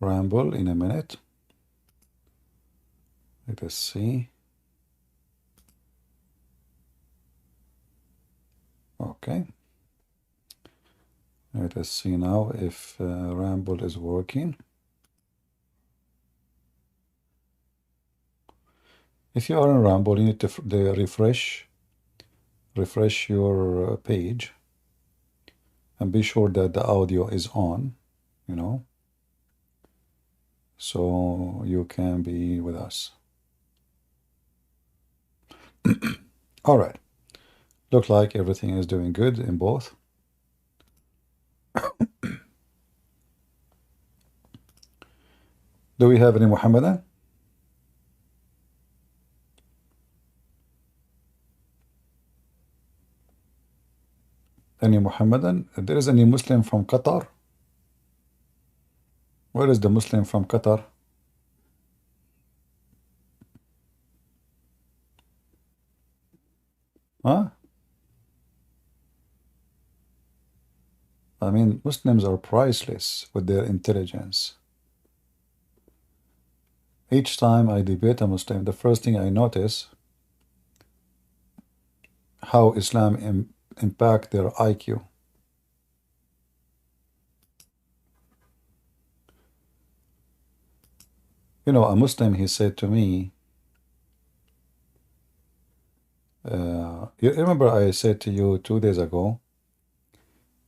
ramble in a minute. Let us see. Okay. Let us see now if ramble is working. If you are in ramble, you need to refresh your page and be sure that the audio is on, you know, so you can be with us. All right. Look like everything is doing good in both. Do we have any Muhammadan? Any Muhammadan? There is any Muslim from Qatar? Where is the Muslim from Qatar? Huh? I mean, Muslims are priceless with their intelligence. Each time I debate a Muslim, the first thing I notice how Islam impact their IQ. You know, a Muslim, he said to me, you remember I said to you 2 days ago,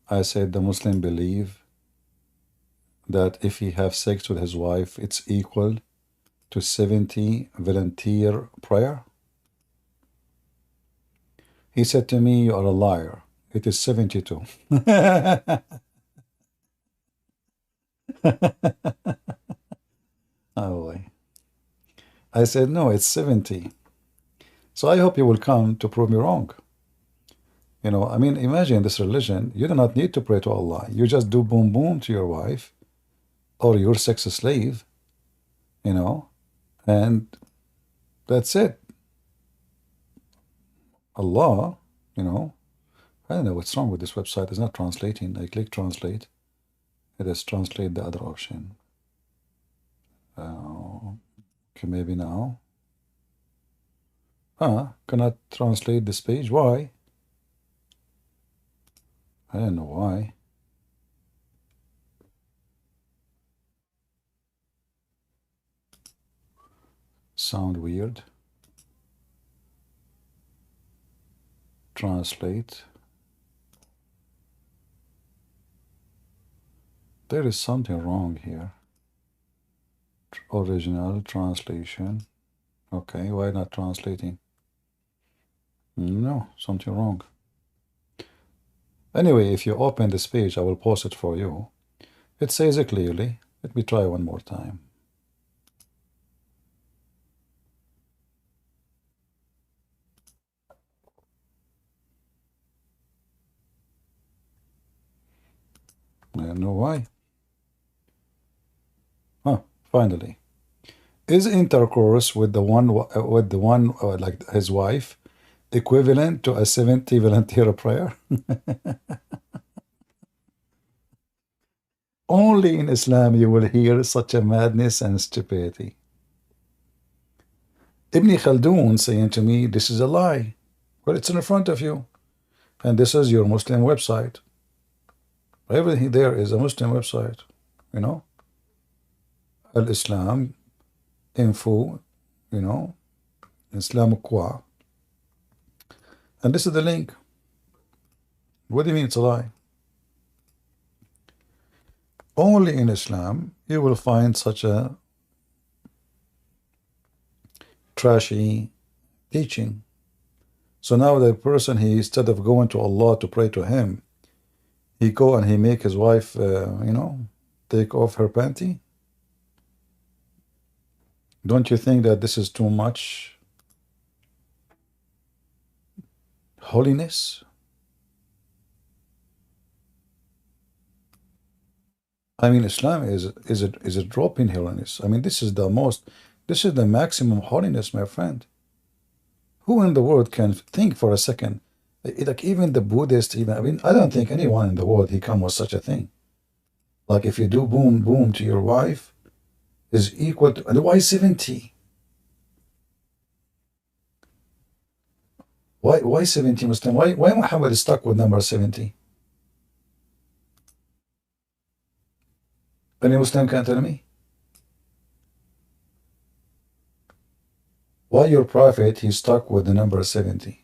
I said the Muslim believe that if he have sex with his wife, it's equal to 70 volunteer prayer. He said to me, you are a liar. It is 72. Oh boy. I said, no, it's 70. So I hope you will come to prove me wrong. You know, I mean, imagine this religion. You do not need to pray to Allah. You just do boom boom to your wife or your sex slave, you know, and that's it. Allah, you know, I don't know what's wrong with this website. It's not translating. I click translate. It is translate the other option. Okay, maybe now. Cannot translate this page. Why? I don't know why. Sound weird. Translate. There is something wrong here. Original translation. Okay, why not translating? No, something wrong. Anyway, if you open this page, I will post it for you. It says it clearly. Let me try one more time. I don't know why. Finally. Is intercourse with the one like his wife equivalent to a 70 volunteer prayer? Only in Islam you will hear such a madness and stupidity. Ibn Khaldun saying to me, this is a lie. Well, it's in front of you. And this is your Muslim website. Everything there is a Muslim website, you know. Al-Islam info, you know, Islamic Law. And this is the link. What do you mean it's a lie? Only in Islam you will find such a trashy teaching. So now the person, he instead of going to Allah to pray to him, he go and he make his wife, you know, take off her panty. Don't you think that this is too much holiness? I mean, Islam is a drop in holiness. I mean, this is the maximum holiness, my friend. Who in the world can think for a second? Like even the Buddhist, even I mean, I don't think anyone in the world he come with such a thing. Like if you do boom boom to your wife, is equal to, and why 70? Why 70 Muslim? Why Muhammad is stuck with number 70? Any Muslim can tell me? Why your prophet, he's stuck with the number 70?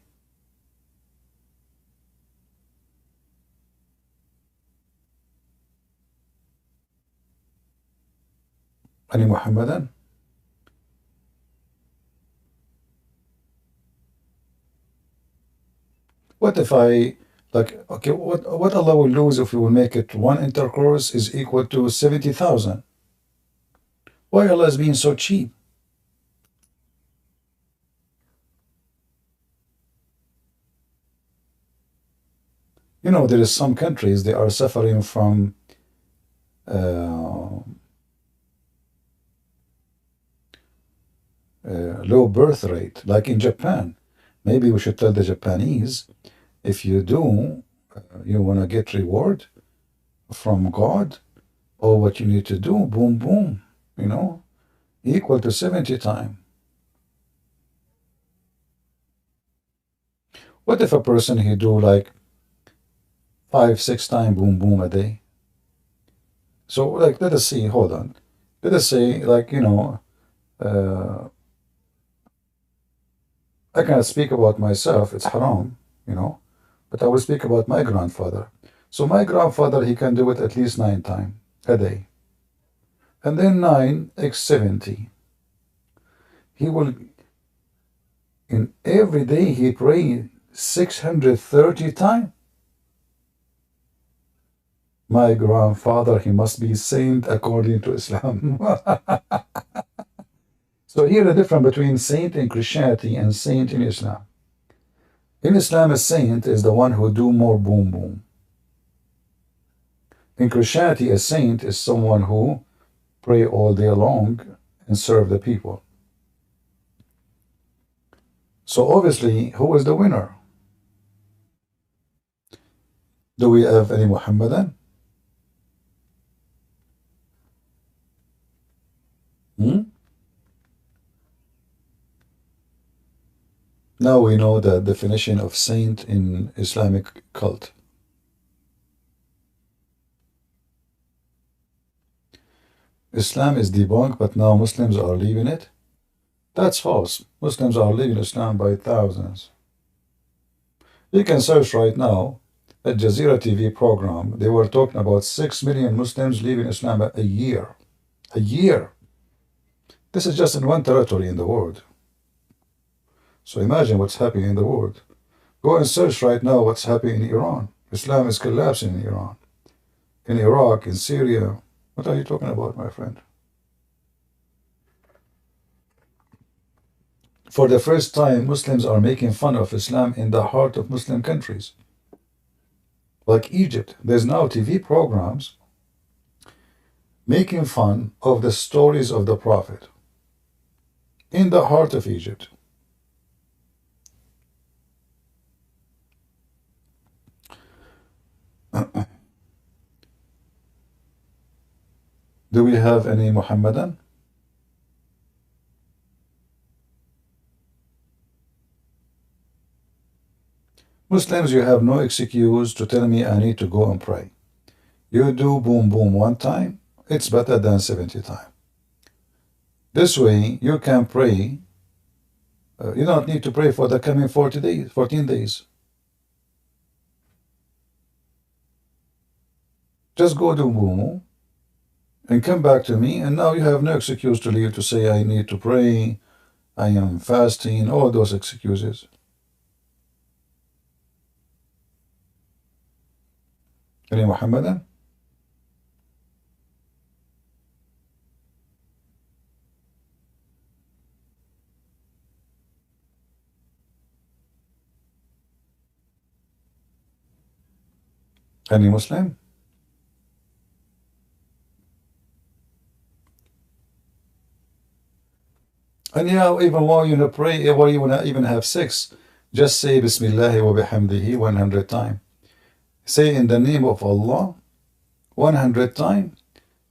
Any Muhammadan? What if I, like, okay, what Allah will lose if we will make it one intercourse is equal to 70,000? Why Allah is being so cheap? You know, there is some countries, they are suffering from low birth rate, like in Japan. Maybe we should tell the Japanese, if you do, you want to get reward from God, or what you need to do, boom, boom, you know, equal to 70 times. What if a person, he do like 5-6 times boom, boom a day? So, like, let us see, hold on. Let us say, like, you know, I cannot speak about myself, it's haram, you know, but I will speak about my grandfather. So my grandfather, he can do it at least 9 times a day. And then 9 x 70. He will, in every day, he pray 630 times. My grandfather, he must be saint according to Islam. So here the difference between saint in Christianity and saint in Islam. In Islam, a saint is the one who do more boom boom. In Christianity, a saint is someone who pray all day long and serve the people. So obviously, who is the winner? Do we have any Muhammadan? Now we know the definition of saint in Islamic cult. Islam is debunked, but now Muslims are leaving it. That's false. Muslims are leaving Islam by thousands. You can search right now at Jazeera TV program. They were talking about 6 million Muslims leaving Islam a year. A year. This is just in one territory in the world. So imagine what's happening in the world. Go and search right now what's happening in Iran. Islam is collapsing in Iran, in Iraq, in Syria. What are you talking about, my friend? For the first time, Muslims are making fun of Islam in the heart of Muslim countries. Like Egypt, there's now TV programs making fun of the stories of the Prophet in the heart of Egypt. Do we have any Muhammadan? Muslims, you have no excuse to tell me I need to go and pray. You do boom boom 1 time, it's better than 70 times. This way you can pray. You don't need to pray for the coming 14 days. Just go do boom boom and come back to me, and now you have no excuse to leave to say I need to pray, I am fasting, all those excuses. Any Muhammadan? Any Muslim? And yeah, even while you pray, while you want to even have sex, just say Bismillah wa bihamdihi 100 times. Say in the name of Allah 100 times,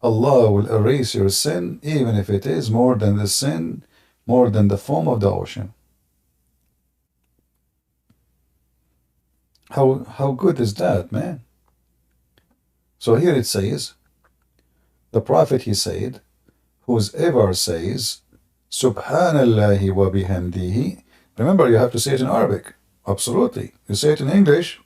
Allah will erase your sin even if it is more than the sin, more than the foam of the ocean. How good is that, man? So here it says, the Prophet, he said, whoever says, Subhanallahi wa bihamdihi. Remember, you have to say it in Arabic. Absolutely. You say it in English,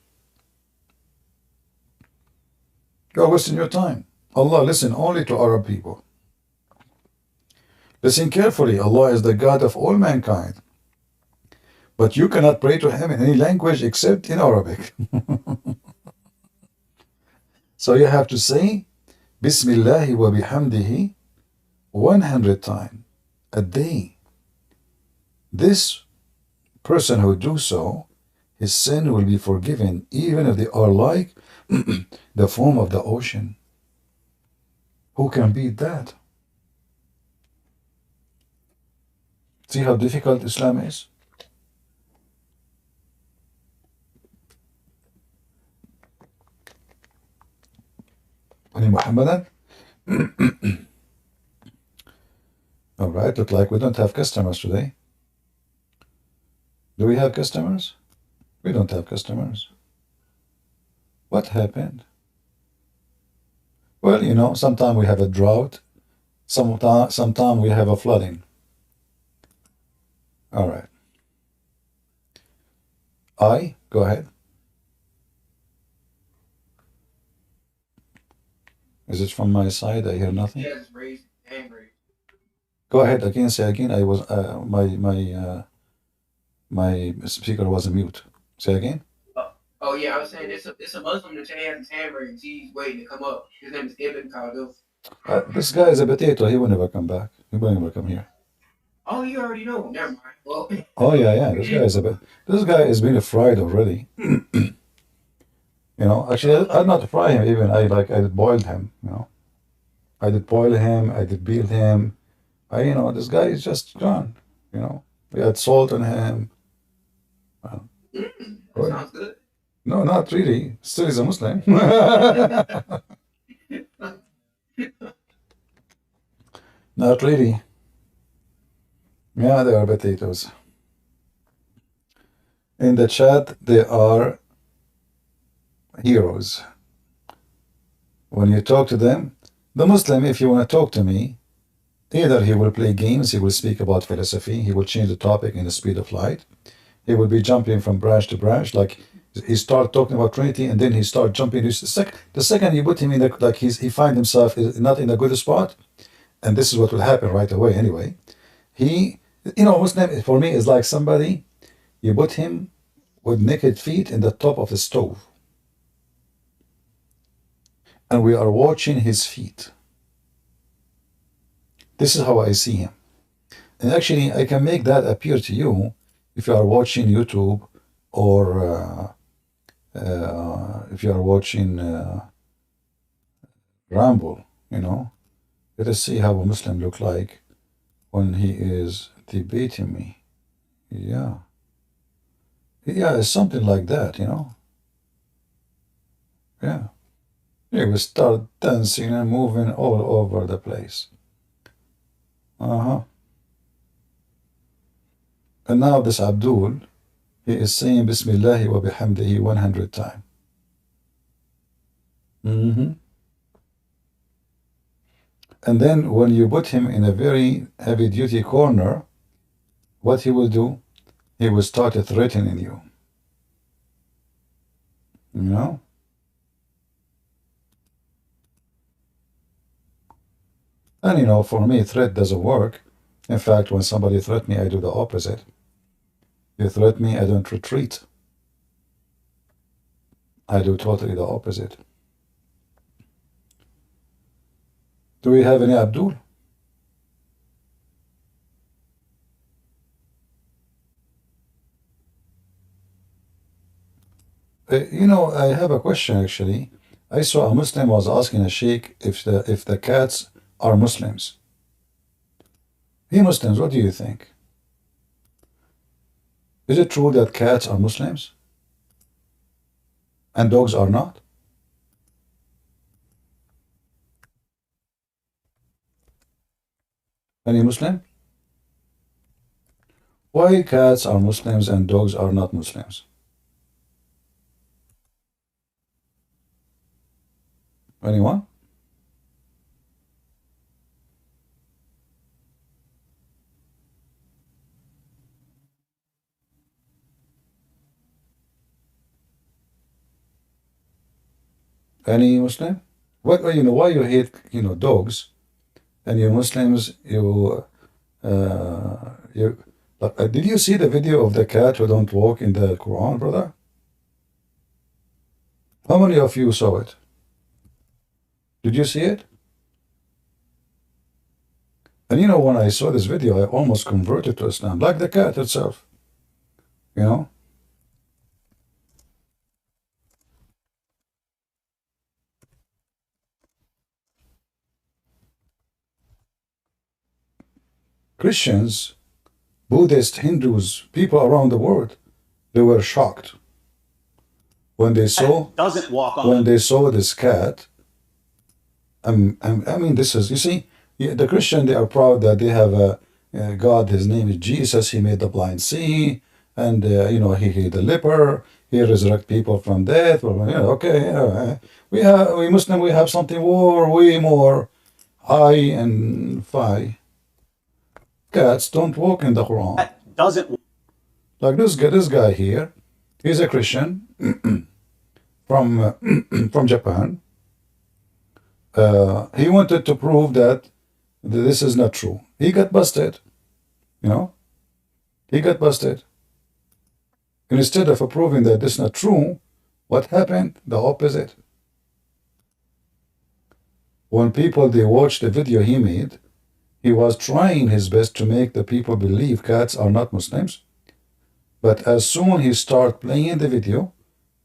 you're wasting your time. Allah, listen only to Arab people. Listen carefully. Allah is the God of all mankind. But you cannot pray to him in any language except in Arabic. So you have to say, Bismillahi wa bihamdihi 100 times a day. This person who do so, his sin will be forgiven, even if they are like the foam of the ocean. Who can beat that? See how difficult Islam is? Muhammadan? All right, look like we don't have customers today. Do we have customers? We don't have customers. What happened? Well, you know, sometimes we have a drought, sometime we have a flooding. All right. Go ahead. Is it from my side? I hear nothing. Yes, raised and raised. Go ahead again. Say again. I was my speaker was on mute. Say again. Oh yeah, I was saying it's a Muslim that has his hand raised. He's waiting to come up. His name is Ibn Khaldun. This guy is a potato. He will never come back. He will never come here. Oh, you already know. Never mind. Well, Oh yeah, yeah. This guy is being fried already. You know, actually, I'd not fry him even. I did boiled him. You know, I did boil him. I did peel him. You know, this guy is just gone. You know, we had salt on him. Well, that sounds good. no, not really. Still, he's a Muslim. Not really. Yeah, they are potatoes. In the chat, they are heroes. When you talk to them, the Muslim, if you want to talk to me, either he will play games, he will speak about philosophy, he will change the topic in the speed of light, he will be jumping from branch to branch, like he start talking about Trinity, and then he start jumping. The second you put him in the, like he find himself not in a good spot, and this is what will happen right away anyway. He, you know, Muslim for me is like somebody, you put him with naked feet in the top of the stove, and we are watching his feet. This is how I see him. And actually, I can make that appear to you if you are watching YouTube, or if you are watching Ramble, you know. Let us see how a Muslim look like when he is debating me. Yeah. Yeah, it's something like that, you know. Yeah. He will start dancing and moving all over the place. Uh-huh. And now this Abdul, he is saying Bismillahi wa bihamdihi 100 times. And then when you put him in a very heavy-duty corner, what he will do? He will start threatening you. You know? And you know, for me, threat doesn't work. In fact, when somebody threatens me, I do the opposite. You threaten me, I don't retreat. I do totally the opposite. Do we have any Abdul? You know, I have a question actually. I saw a Muslim was asking a sheikh if the cats are Muslims. Hey Muslims, what do you think? Is it true that cats are Muslims and dogs are not? Any Muslim? Why cats are Muslims and dogs are not Muslims? Anyone? Any Muslim? What why you hate dogs and you Muslims you did you see the video of the cat who don't walk in the Quran, brother? How many of you saw it? Did you see it? And when I saw this video, I almost converted to Islam, like the cat itself. You know, Christians, Buddhists, Hindus, people around the world, they were shocked when they saw doesn't walk on when they saw this cat. I mean, this is, you see, the Christian, they are proud that they have a God, his name is Jesus, he made the blind see, and, he healed the leper, he resurrect people from death. Well, okay, we Muslim, we have something way more high and fine. Cats don't walk in the Quran. doesn't Like this guy here, he's a Christian from from Japan. He wanted to prove that this is not true. He got busted. He got busted. And instead of proving that this is not true, what happened? The opposite. When people they watched the video he made, he was trying his best to make the people believe cats are not Muslims. But as soon he start playing the video,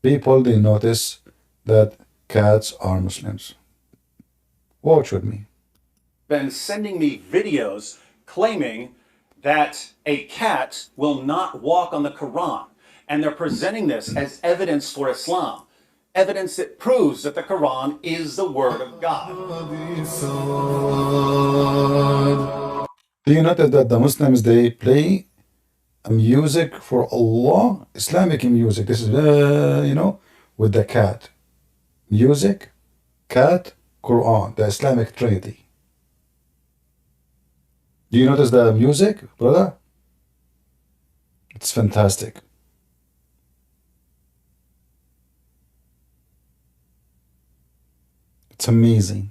people they notice that cats are Muslims. Watch with me. been sending me videos claiming that a cat will not walk on the Quran. And they're presenting this as evidence for Islam, evidence that proves that the Quran is the word of God. Do you notice that the Muslims they play music for Allah, Islamic music? This is with the cat, music, cat, Quran, the Islamic Trinity. Do you notice the music, brother? It's fantastic. It's amazing.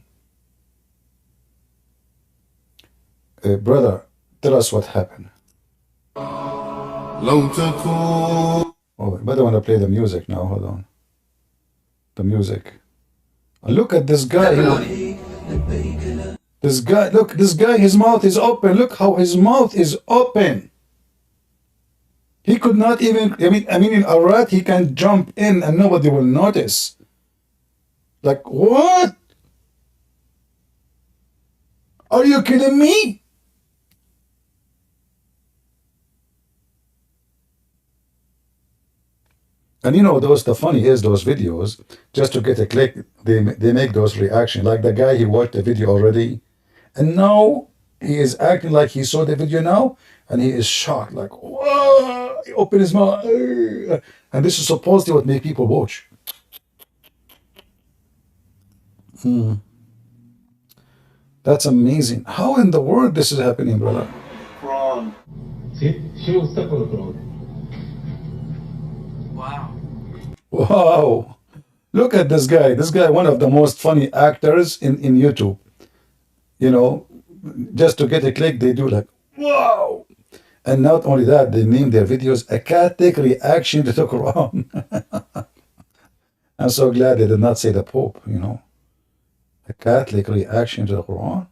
Brother, tell us what happened. Oh, but I want to play the music now. Hold on. The music. Look at this guy. This guy, look, this guy, his mouth is open. Look how his mouth is open. He could not even, I mean, in a rat, he can jump in and nobody will notice. Like, what? Are you kidding me? And the funny is those videos, just to get a click, they make those reactions. Like the guy, he watched the video already, and now he is acting like he saw the video now, and he is shocked, like, whoa, he opened his mouth. And this is supposedly what make people watch. That's amazing. How in the world this is happening, brother? Quran. Wow. Wow. Look at this guy. This guy, one of the most funny actors in YouTube. Just to get a click, they do like, wow. And not only that, they name their videos a Catholic reaction to the Quran. I'm so glad they did not say the Pope, A Catholic reaction to the Quran.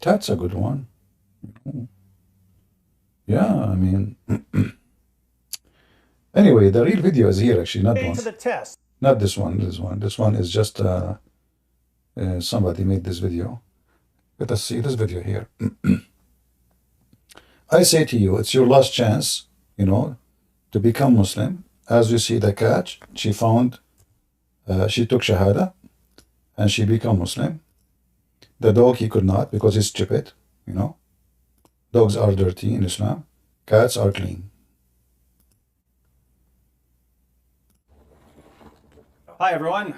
That's a good one. Yeah, I mean. Anyway, the real video is here, actually, not one. To the test. Not this one. This one is just somebody made this video. Let us see this video here. I say to you, it's your last chance, to become Muslim. As you see, the cat, she took Shahada, and she became Muslim. The dog, he could not because he's stupid. you know. Dogs are dirty in Islam. Cats are clean. Hi, everyone.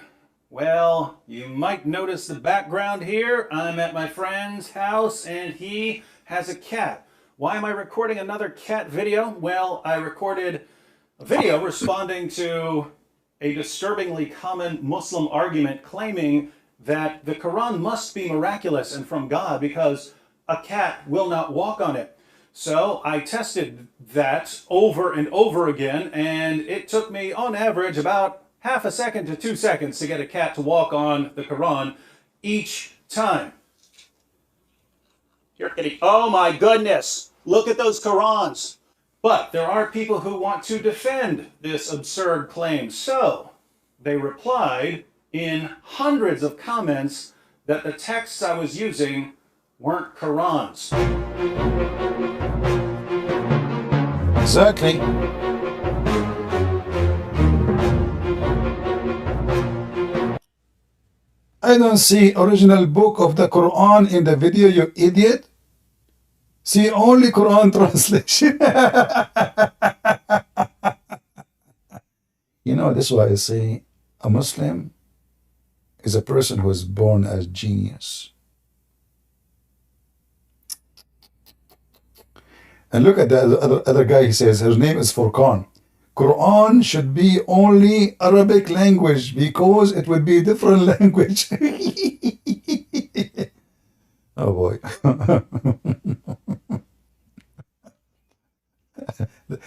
Well, you might notice the background here. I'm at my friend's house and he has a cat. Why am I recording another cat video? Well, I recorded a video responding to a disturbingly common Muslim argument claiming that the Quran must be miraculous and from God because a cat will not walk on it. So I tested that over and over again, and it took me on average about half a second to 2 seconds to get a cat to walk on the Quran each time. You're kidding. Oh my goodness. Look at those Qurans. But there are people who want to defend this absurd claim. So they replied in hundreds of comments that the texts I was using weren't Qurans. Exactly. I don't see original book of the Quran in the video, you idiot. See only Quran translation. You know, this is why I say a Muslim is a person who is born as genius. And look at the other guy, he says, her name is Furqan. Quran should be only Arabic language because it would be different language. Oh boy.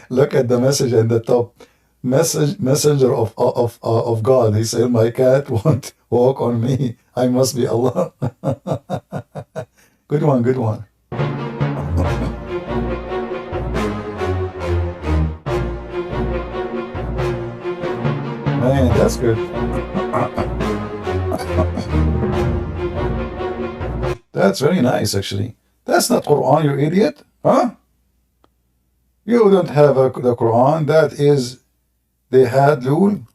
Look at the message in the top. Messenger of God. He said, my cat won't walk on me. I must be Allah. Good one, good one. Man, that's good. That's very nice, actually. That's not Quran, you idiot. Huh? You don't have the Quran. That is the Hadlul.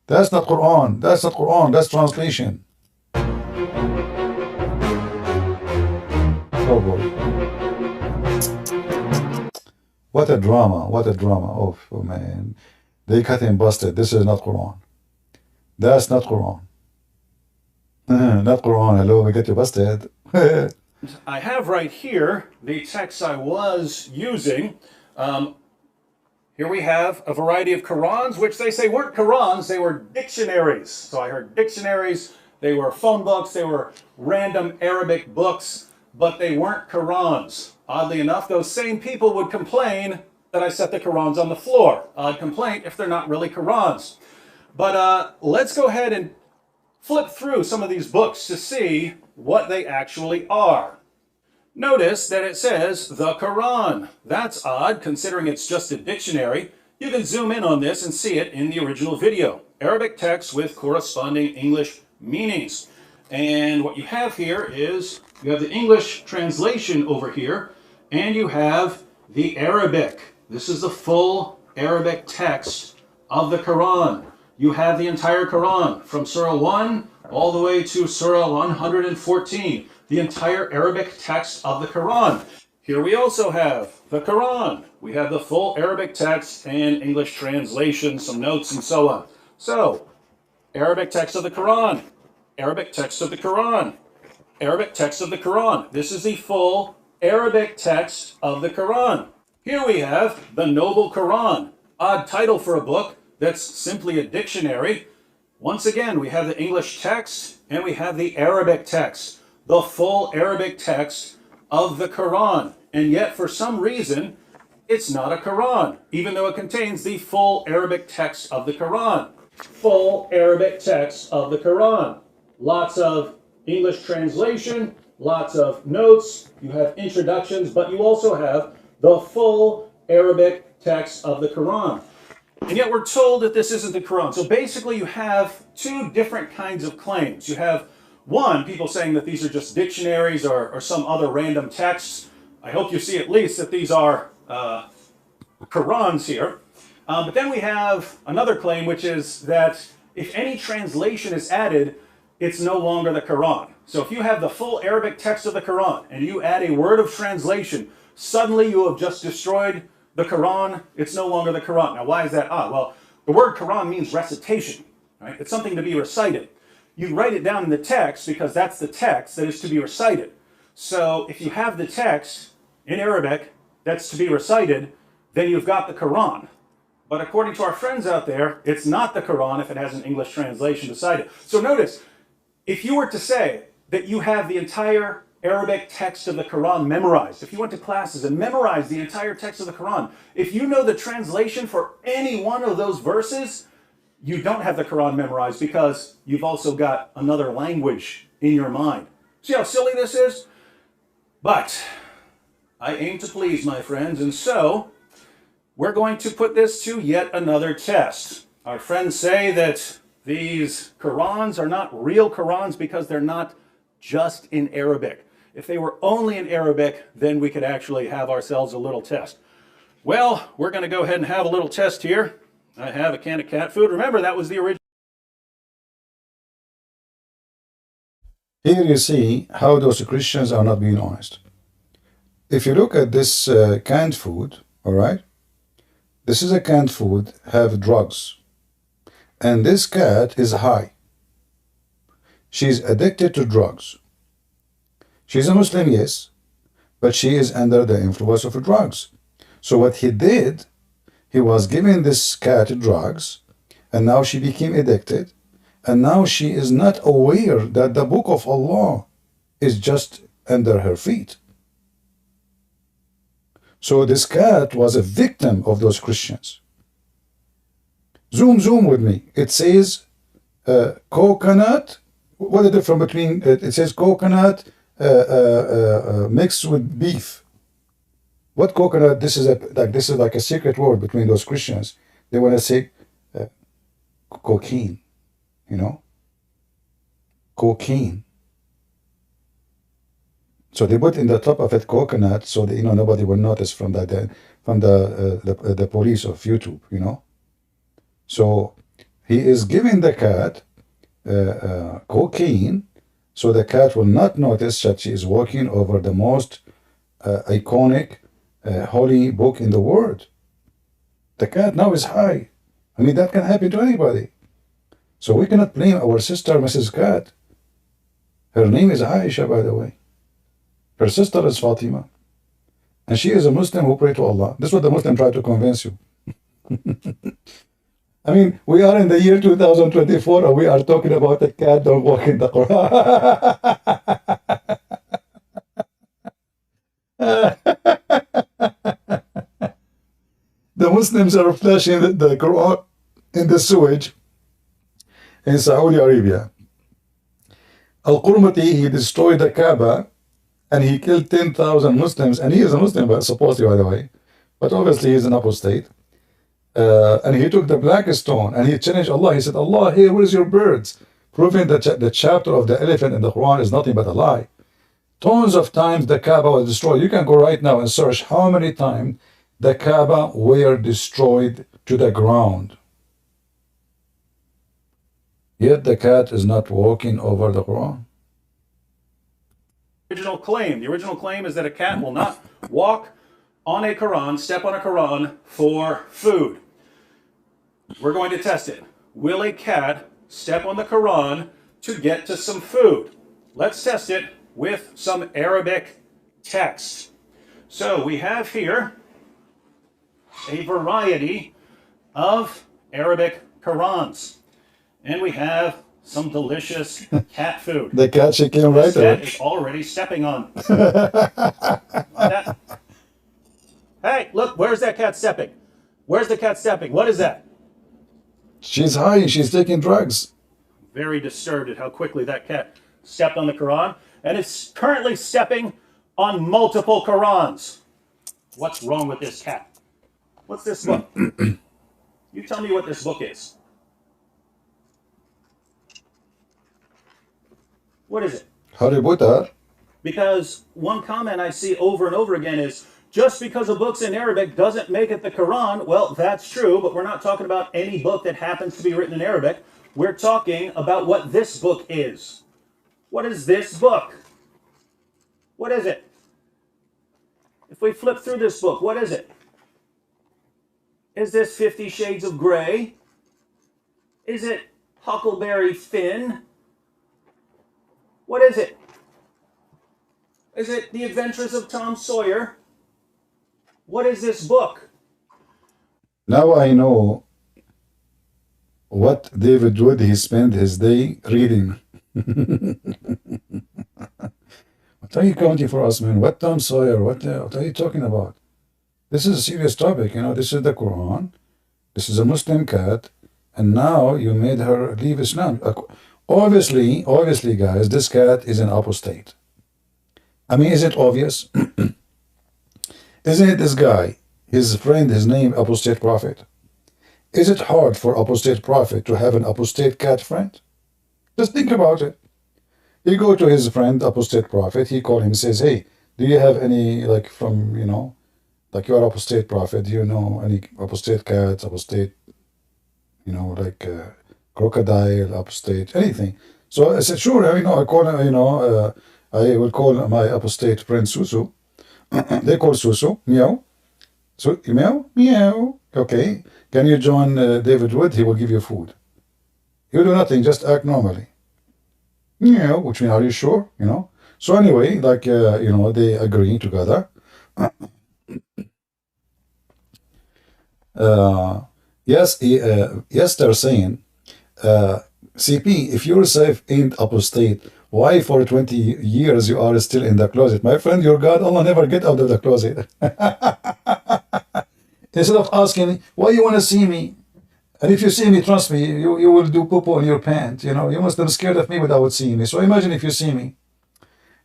That's not Quran. That's not Quran. That's translation. Oh boy. What a drama. What a drama. Oh man. They cut him busted. This is not Quran. That's not Quran. Not Quran. Hello, we get you busted. I have right here the text I was using. Here we have a variety of Qurans, which they say weren't Qurans, they were dictionaries. So I heard dictionaries, they were phone books, they were random Arabic books, but they weren't Qurans. Oddly enough, those same people would complain that I set the Qurans on the floor. Odd complaint if they're not really Qurans. But let's go ahead and flip through some of these books to see what they actually are. Notice that it says the Quran. That's odd considering it's just a dictionary. You can zoom in on this and see it in the original video. Arabic text with corresponding English meanings. And what you have here is you have the English translation over here and you have the Arabic. This is the full Arabic text of the Quran. You have the entire Quran from Surah 1 all the way to Surah 114. The entire Arabic text of the Quran. Here we also have the Quran. We have the full Arabic text and English translation, some notes and so on. So, Arabic text of the Quran, Arabic text of the Quran, Arabic text of the Quran. This is the full Arabic text of the Quran. Here we have the Noble Quran. Odd title for a book that's simply a dictionary. Once again, we have the English text and we have the Arabic text. The full Arabic text of the Quran. And yet, for some reason, it's not a Quran, even though it contains the full Arabic text of the Quran. Full Arabic text of the Quran. Lots of English translation, lots of notes, you have introductions, but you also have the full Arabic text of the Quran. And yet we're told that this isn't the Quran. So basically you have two different kinds of claims. You have one, people saying that these are just dictionaries or some other random texts. I hope you see at least that these are Qurans here. But then we have another claim, which is that if any translation is added, it's no longer the Quran. So if you have the full Arabic text of the Quran and you add a word of translation, suddenly you have just destroyed the Quran. It's no longer the Quran. Now, why is that? Well, the word Quran means recitation, right? It's something to be recited. You write it down in the text because that's the text that is to be recited. So if you have the text in Arabic that's to be recited, then you've got the Quran. But according to our friends out there, it's not the Quran if it has an English translation beside it. So notice, if you were to say that you have the entire Arabic text of the Quran memorized, if you went to classes and memorized the entire text of the Quran, if you know the translation for any one of those verses, you don't have the Quran memorized because you've also got another language in your mind. See how silly this is? But I aim to please, my friends, and so we're going to put this to yet another test. Our friends say that these Qurans are not real Qurans because they're not just in Arabic. If they were only in Arabic, then we could actually have ourselves a little test. Well, we're going to go ahead and have a little test here. I have a can of cat food. Remember, that was the original. Here you see how those Christians are not being honest. If you look at this canned food, all right, this is a canned food, have drugs. And this cat is high. She's addicted to drugs. She's a Muslim, yes, but she is under the influence of drugs. So what he did, he was giving this cat drugs, and now she became addicted, and now she is not aware that the book of Allah is just under her feet. So this cat was a victim of those Christians. Zoom with me. It says coconut. What is the difference between it says coconut mixed with beef? What coconut? This is like a secret word between those Christians. They want to say cocaine, you know, cocaine. So they put in the top of it coconut, so that, nobody will notice from the police of YouTube, So he is giving the cat cocaine, so the cat will not notice that she is walking over the most iconic holy book in the world. The cat now is high. I mean, that can happen to anybody. So we cannot blame our sister, Mrs. Cat. Her name is Aisha, by the way. Her sister is Fatima. And she is a Muslim who prays to Allah. This is what the Muslim tried to convince you. I mean, we are in the year 2024 and we are talking about a cat don't walk in the Quran. The Muslims are flashing the Quran in the sewage in Saudi Arabia. Al-Qurmati, he destroyed the Kaaba and he killed 10,000 Muslims, and he is a Muslim, supposedly, by the way, but obviously he's an apostate. And he took the black stone and he challenged Allah. He said, Allah, here, where's your birds? Proving that the chapter of the elephant in the Quran is nothing but a lie. Tons of times the Kaaba was destroyed. You can go right now and search how many times the Kaaba were destroyed to the ground. Yet the cat is not walking over the Quran. Original claim. The original claim is that a cat will not walk on a Quran, step on a Quran for food. We're going to test it. Will a cat step on the Quran to get to some food? Let's test it with some Arabic text. So we have here a variety of Arabic Qurans. And we have some delicious cat food. The cat, she came right there. Cat is already stepping on. That. Hey, look, where's that cat stepping? Where's the cat stepping? What is that? She's high, she's taking drugs. Very disturbed at how quickly that cat stepped on the Quran. And it's currently stepping on multiple Qurans. What's wrong with this cat? What's this book? You tell me what this book is. What is it? Harry Potter. Because one comment I see over and over again is, just because a book's in Arabic doesn't make it the Quran. Well, that's true, but we're not talking about any book that happens to be written in Arabic. We're talking about what this book is. What is this book? What is it? If we flip through this book, what is it? Is this 50 Shades of Grey? Is it Huckleberry Finn? What is it? Is it The Adventures of Tom Sawyer? What is this book? Now I know what David Wood he spent his day reading. What are you counting for us, man? What Tom Sawyer? What are you talking about? This is a serious topic, you know. This is the Quran. This is a Muslim cat, and now you made her leave Islam. Obviously, guys, this cat is an apostate. I mean, is it obvious? Isn't it this guy, his friend, his name, apostate prophet? Is it hard for apostate prophet to have an apostate cat friend? Just think about it. He go to his friend, apostate prophet, he call him, says, hey, do you have any, like, from, you know, like, you are apostate prophet, do you know any apostate cats, apostate, you know, like crocodile, apostate, anything? So I said, sure, you know, I call, you know, I will call my apostate friend Susu. They call Susu, meow. So, meow, meow. Okay, can you join David Wood? He will give you food. You do nothing, just act normally. Meow, which means, are you sure? You know. So anyway, like, you know, they agree together. Yes, they're saying, CP, if yourself ain't apostate, why for 20 years you are still in the closet? My friend, your God, Allah never get out of the closet. Instead of asking, why you want to see me? And if you see me, trust me, you will do poo-poo in your pants. You know, you must have scared of me without seeing me. So imagine if you see me.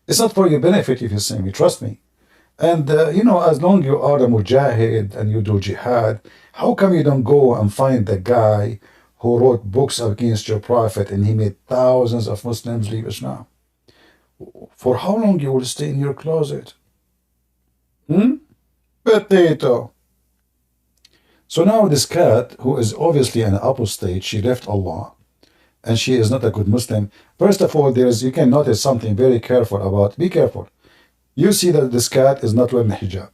It's not for your benefit if you see me, trust me. And, you know, as long you are a mujahid and you do jihad, how come you don't go and find the guy who wrote books against your prophet and he made thousands of Muslims leave Islam? For how long you will stay in your closet? Potato. So now this cat, who is obviously an apostate, she left Allah, and she is not a good Muslim. First of all, you can notice something very careful about, be careful. You see that this cat is not wearing hijab.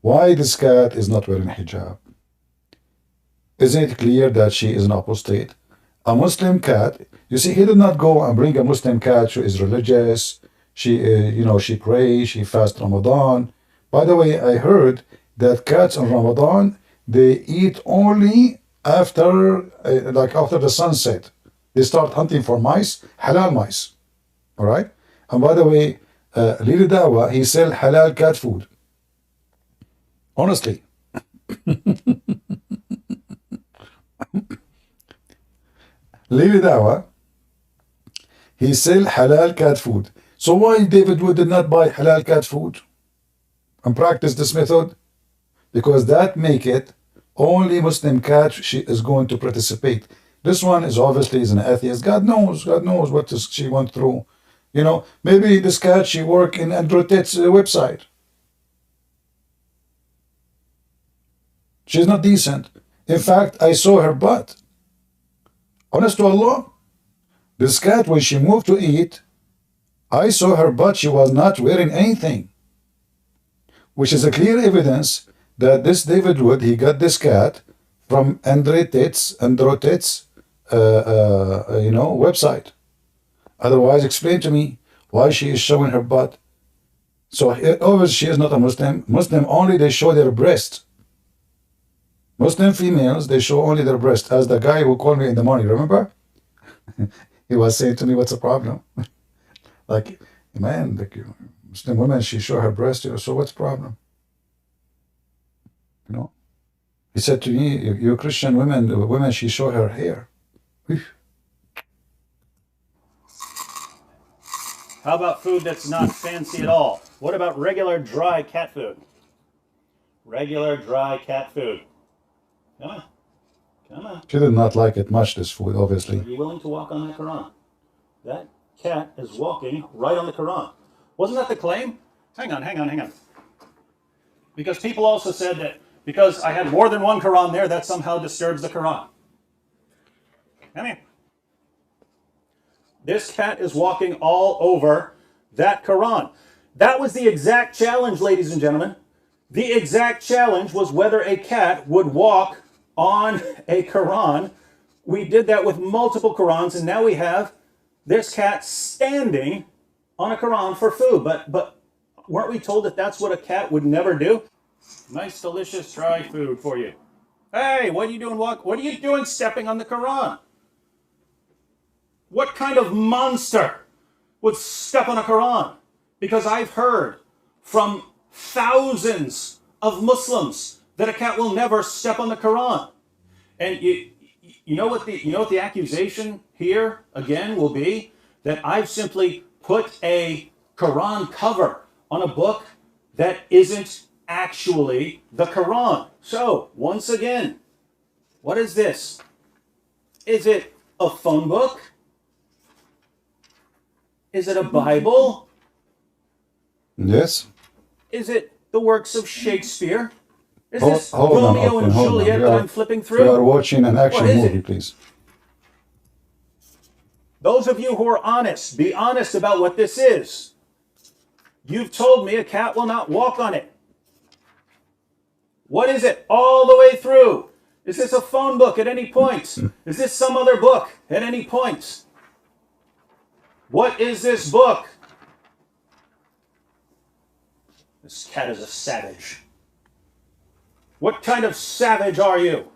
Why this cat is not wearing hijab? Isn't it clear that she is an apostate? A Muslim cat, you see, he did not go and bring a Muslim cat who is religious. She, you know, she prays, she fasts Ramadan. By the way, I heard that cats in Ramadan, they eat only after, like after the sunset. They start hunting for mice, halal mice. All right? And by the way, Lili Dawa, he sell halal cat food. Honestly. Lili Dawa, he sell halal cat food. So why David Wood did not buy halal cat food and practice this method? Because that make it only Muslim cat she is going to participate. This one is obviously is an atheist. God knows what she went through. You know, maybe this cat, she work in Andrew Tate's website. She's not decent. In fact, I saw her butt. Honest to Allah, this cat, when she moved to eat, I saw her butt. She was not wearing anything, which is a clear evidence that this David Wood, he got this cat from Andrew Tate's, you know, website. Otherwise, explain to me why she is showing her butt. So obviously she is not a Muslim. Muslim only they show their breast. Muslim females, they show only their breast. As the guy who called me in the morning, remember? He was saying to me, what's the problem? Like, man, like, Muslim women, she show her breast, you know, so what's the problem? You know? He said to me, you Christian women, she show her hair. How about food that's not fancy at all? What about regular dry cat food? Regular dry cat food. Come on. Come on. She did not like it much, this food, obviously. Are you willing to walk on that Quran? That cat is walking right on the Quran. Wasn't that the claim? Hang on. Because people also said that because I had more than one Quran there, that somehow disturbs the Quran. Come here. This cat is walking all over that Quran. That was the exact challenge, ladies and gentlemen. The exact challenge was whether a cat would walk on a Quran. We did that with multiple Qurans, and now we have this cat standing on a Quran for food. But weren't we told that that's what a cat would never do? Nice, delicious, dry food for you. Hey, what are you doing? What are you doing stepping on the Quran? What kind of monster would step on a Quran? Because I've heard from thousands of Muslims that a cat will never step on the Quran. And you know what the accusation here again will be? That I've simply put a Quran cover on a book that isn't actually the Quran. So, once again, what is this? Is it a phone book? Is it a Bible? Yes. Is it the works of Shakespeare? Is Hold, this hold on, Romeo Austin, and hold on. Juliet that I'm flipping We through? are watching an action What is movie, it? please. Those of you who are honest, be honest about what this is. You've told me a cat will not walk on it. What is it all the way through? Is this a phone book at any point? Is this some other book at any point? What is this book? This cat is a savage. What kind of savage are you?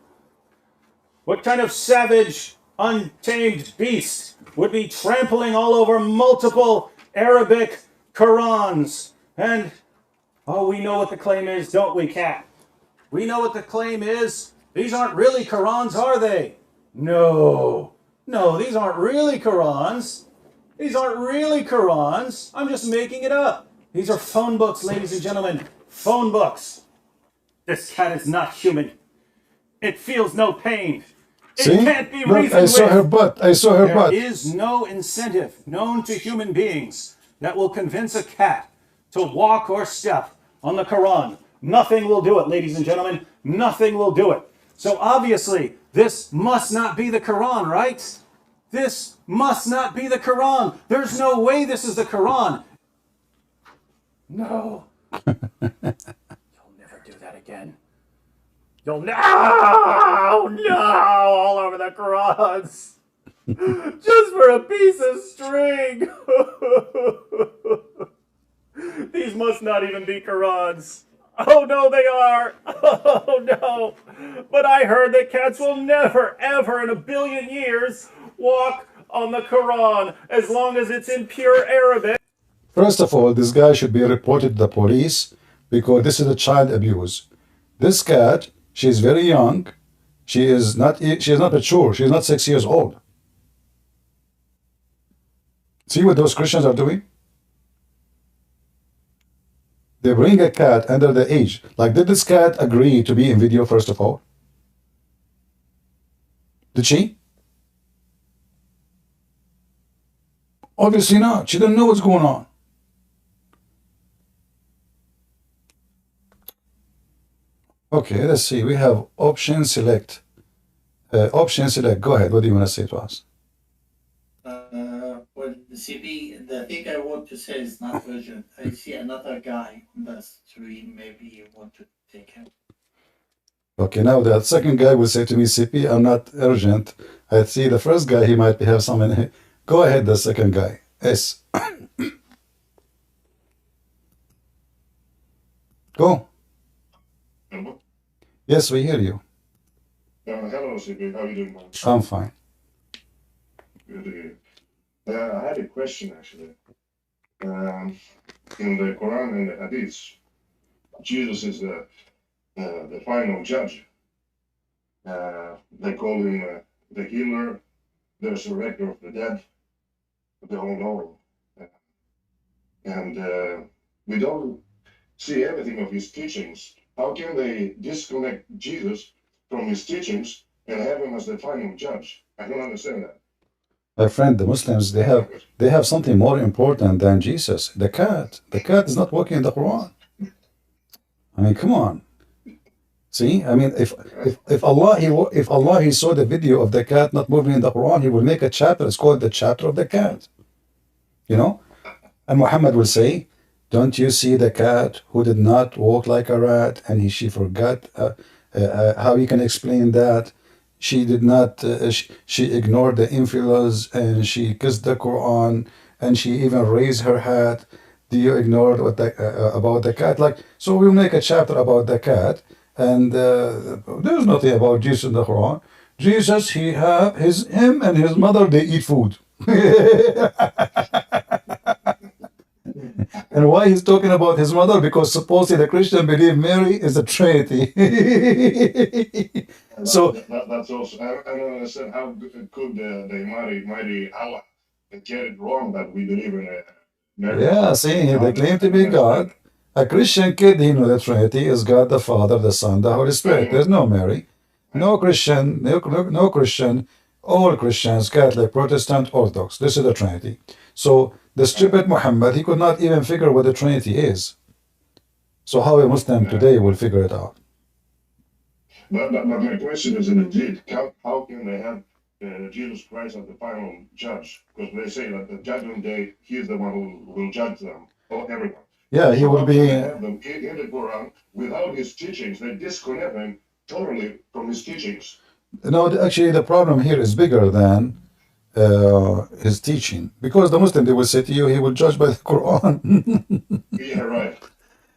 What kind of savage, untamed beast would be trampling all over multiple Arabic Qurans? And, oh, we know what the claim is, don't we, cat? We know what the claim is. These aren't really Qurans, are they? No. No, these aren't really Qurans. These aren't really Qurans. I'm just making it up. These are phone books, ladies and gentlemen. Phone books. This cat is not human. It feels no pain. It See? can't be Look, reasoned I saw with. her butt. I saw her There butt. is no incentive known to human beings that will convince a cat to walk or step on the Quran. Nothing will do it, ladies and gentlemen. Nothing will do it. So obviously, this must not be the Quran, right? This must not be the Quran. There's no way this is the Quran. No. You'll never do that again. You'll no, all over the Qurans. Just for a piece of string. These must not even be Qurans. Oh no, they are. Oh no. But I heard that cats will never, ever in a billion years walk on the Quran as long as it's in pure Arabic. First of all, this guy should be reported to the police because this is a child abuse. This cat, she's very young. She is not mature. She is not 6 years old. See what those Christians are doing? They bring a cat under the age. Like, did this cat agree to be in video, first of all? Did she? Obviously not. She didn't know what's going on. Okay, let's see. We have option select. Option select. Go ahead. What do you want to say to us? Well, CP, the thing I want to say is not urgent. I see another guy in the stream. Maybe you want to take him. Okay, now the second guy will say to me, CP, I'm not urgent. I see the first guy, he might have something. Go ahead, the second guy. Yes. Go. Hello? Yes, we hear you. Hello, CP. How are you doing, man? I'm fine. Good to hear. I had a question, actually. In the Quran and the Hadith, Jesus is the final judge. They call him the healer, the resurrector of the dead, the all-knowing. And we don't see anything of his teachings. How can they disconnect Jesus from his teachings and have him as the final judge? I don't understand that. My friend, the Muslims, they have something more important than Jesus. The cat. The cat is not walking in the Quran. I mean, come on. See, I mean, if Allah he saw the video of the cat not moving in the Quran, he will make a chapter. It's called the chapter of the cat. You know, and Muhammad will say, "Don't you see the cat who did not walk like a rat, and she forgot how you can explain that? She did not. She ignored the infidels, and she kissed the Quran, and she even raised her hat. Do you ignore what about the cat? Like, so we'll make a chapter about the cat, and there's nothing about Jesus in the Quran. Jesus, him and his mother, they eat food." And why he's talking about his mother? Because supposedly the Christian believe Mary is a Trinity. So that's also, I don't understand how could the mighty Allah get it wrong that we believe in Mary. yeah, see, they claim to be God. A Christian kid, he know the Trinity is God the Father, the Son, the Holy Spirit. There's no Mary. No Christian, no Christian, all Christians, Catholic, Protestant, Orthodox. This is the Trinity. So the stupid Muhammad, he could not even figure what the Trinity is. So how a Muslim today will figure it out? But my question is indeed, how can they have Jesus Christ as the final judge? Because they say that the judgment day, he is the one who will judge them, or everyone. Yeah, he So will how be. can they have them in the Quran without his teachings? They disconnect him totally from his teachings. No, actually, the problem here is bigger than his teaching, because the Muslim, they will say to you, he will judge by the Quran. Yeah, right.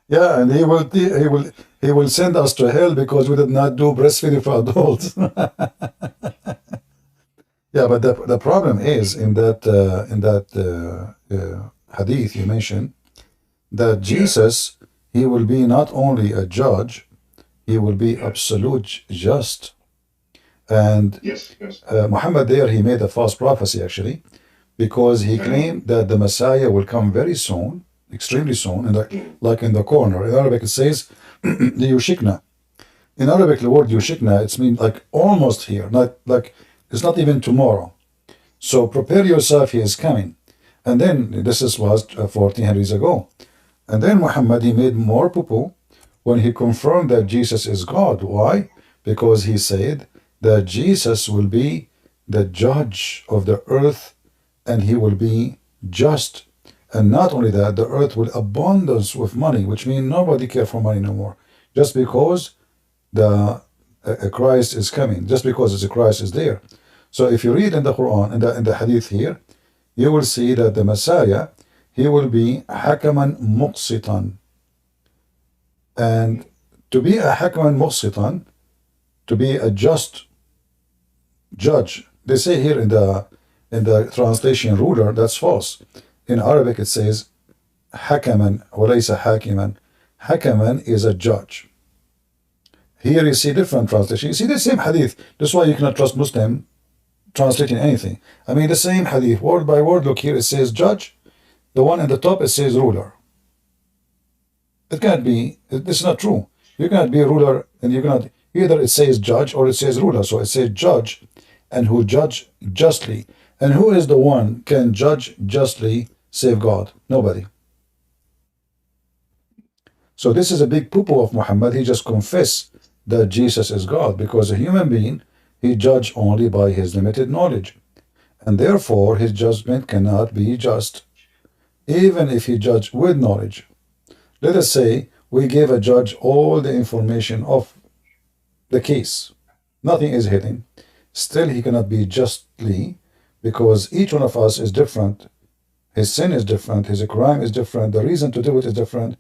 Yeah, and he will send us to hell because we did not do breastfeeding for adults. Yeah, but the problem is in that hadith you mentioned that Jesus, he will be not only a judge, he will be absolute just. And Yes, yes. Muhammad there, he made a false prophecy actually, because he claimed that the Messiah will come very soon, extremely soon, like in the corner. In Arabic it says, yushikna. In Arabic, the word yushikna, it means like almost here, not like it's not even tomorrow. So prepare yourself, he is coming. And then this was 1400 years ago. And then Muhammad, he made more poo-poo when he confirmed that Jesus is God. Why? Because he said that Jesus will be the judge of the earth and he will be just. And not only that, the earth will abundance with money, which means nobody care for money no more. Just because the Christ is coming, just because the Christ is there. So if you read in the Quran, in the Hadith here, you will see that the Messiah, he will be hakaman muqsitan. And to be a hakaman muqsitan, to be a just judge, they say here in the translation ruler, that's false. In Arabic it says hakaman, walaysa hakiman. Hakaman is a judge. Here you see different translation. You see the same hadith. That's why you cannot trust Muslim translating anything. I mean the same hadith, word by word. Look here, it says judge. The one at the top, it says ruler. It can't be, this is not true. You cannot be a ruler and you cannot, either it says judge or it says ruler. So it says judge and who judge justly. And who is the one can judge justly save God? Nobody. So this is a big poo-poo of Muhammad. He just confessed that Jesus is God, because a human being, he judged only by his limited knowledge. And therefore his judgment cannot be just, even if he judged with knowledge. Let us say we gave a judge all the information of the case. Nothing is hidden. Still he cannot be justly, because each one of us is different. His sin is different, his crime is different, the reason to do it is different.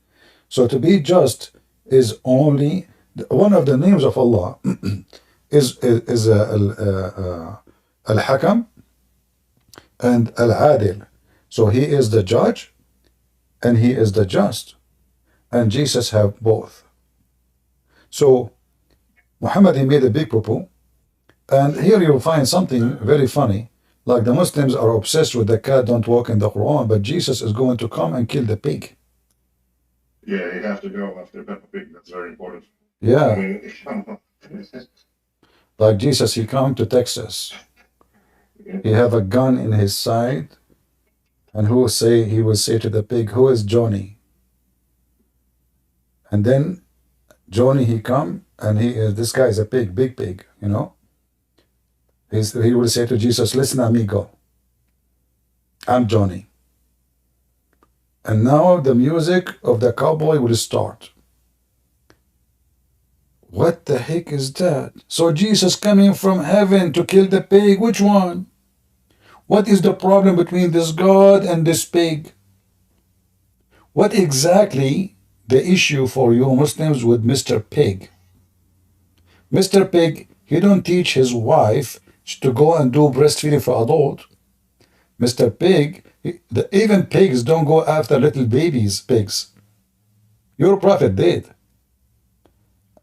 So to be just is only one of the names of Allah is Al-Hakam and Al-Adil. So he is the judge and he is the just. And Jesus have both. So Muhammad, he made a big poo-poo. And here you'll find something very funny. Like the Muslims are obsessed with the cat don't walk in the Quran, but Jesus is going to come and kill the pig. Yeah, you have to go after Peppa Pig. That's very important. Yeah. I mean, Like Jesus, he come to Texas. He have a gun in his side, and he will say to the pig, "Who is Johnny?" And then Johnny, he come and this guy is a pig, big pig, you know. He will say to Jesus, listen, amigo, I'm Johnny. And now the music of the cowboy will start. What the heck is that? So Jesus coming from heaven to kill the pig, which one? What is the problem between this God and this pig? What exactly the issue for you Muslims with Mr. Pig? Mr. Pig, he don't teach his wife to go and do breastfeeding for adult. Mr. Pig, even pigs don't go after little babies, pigs. Your prophet did.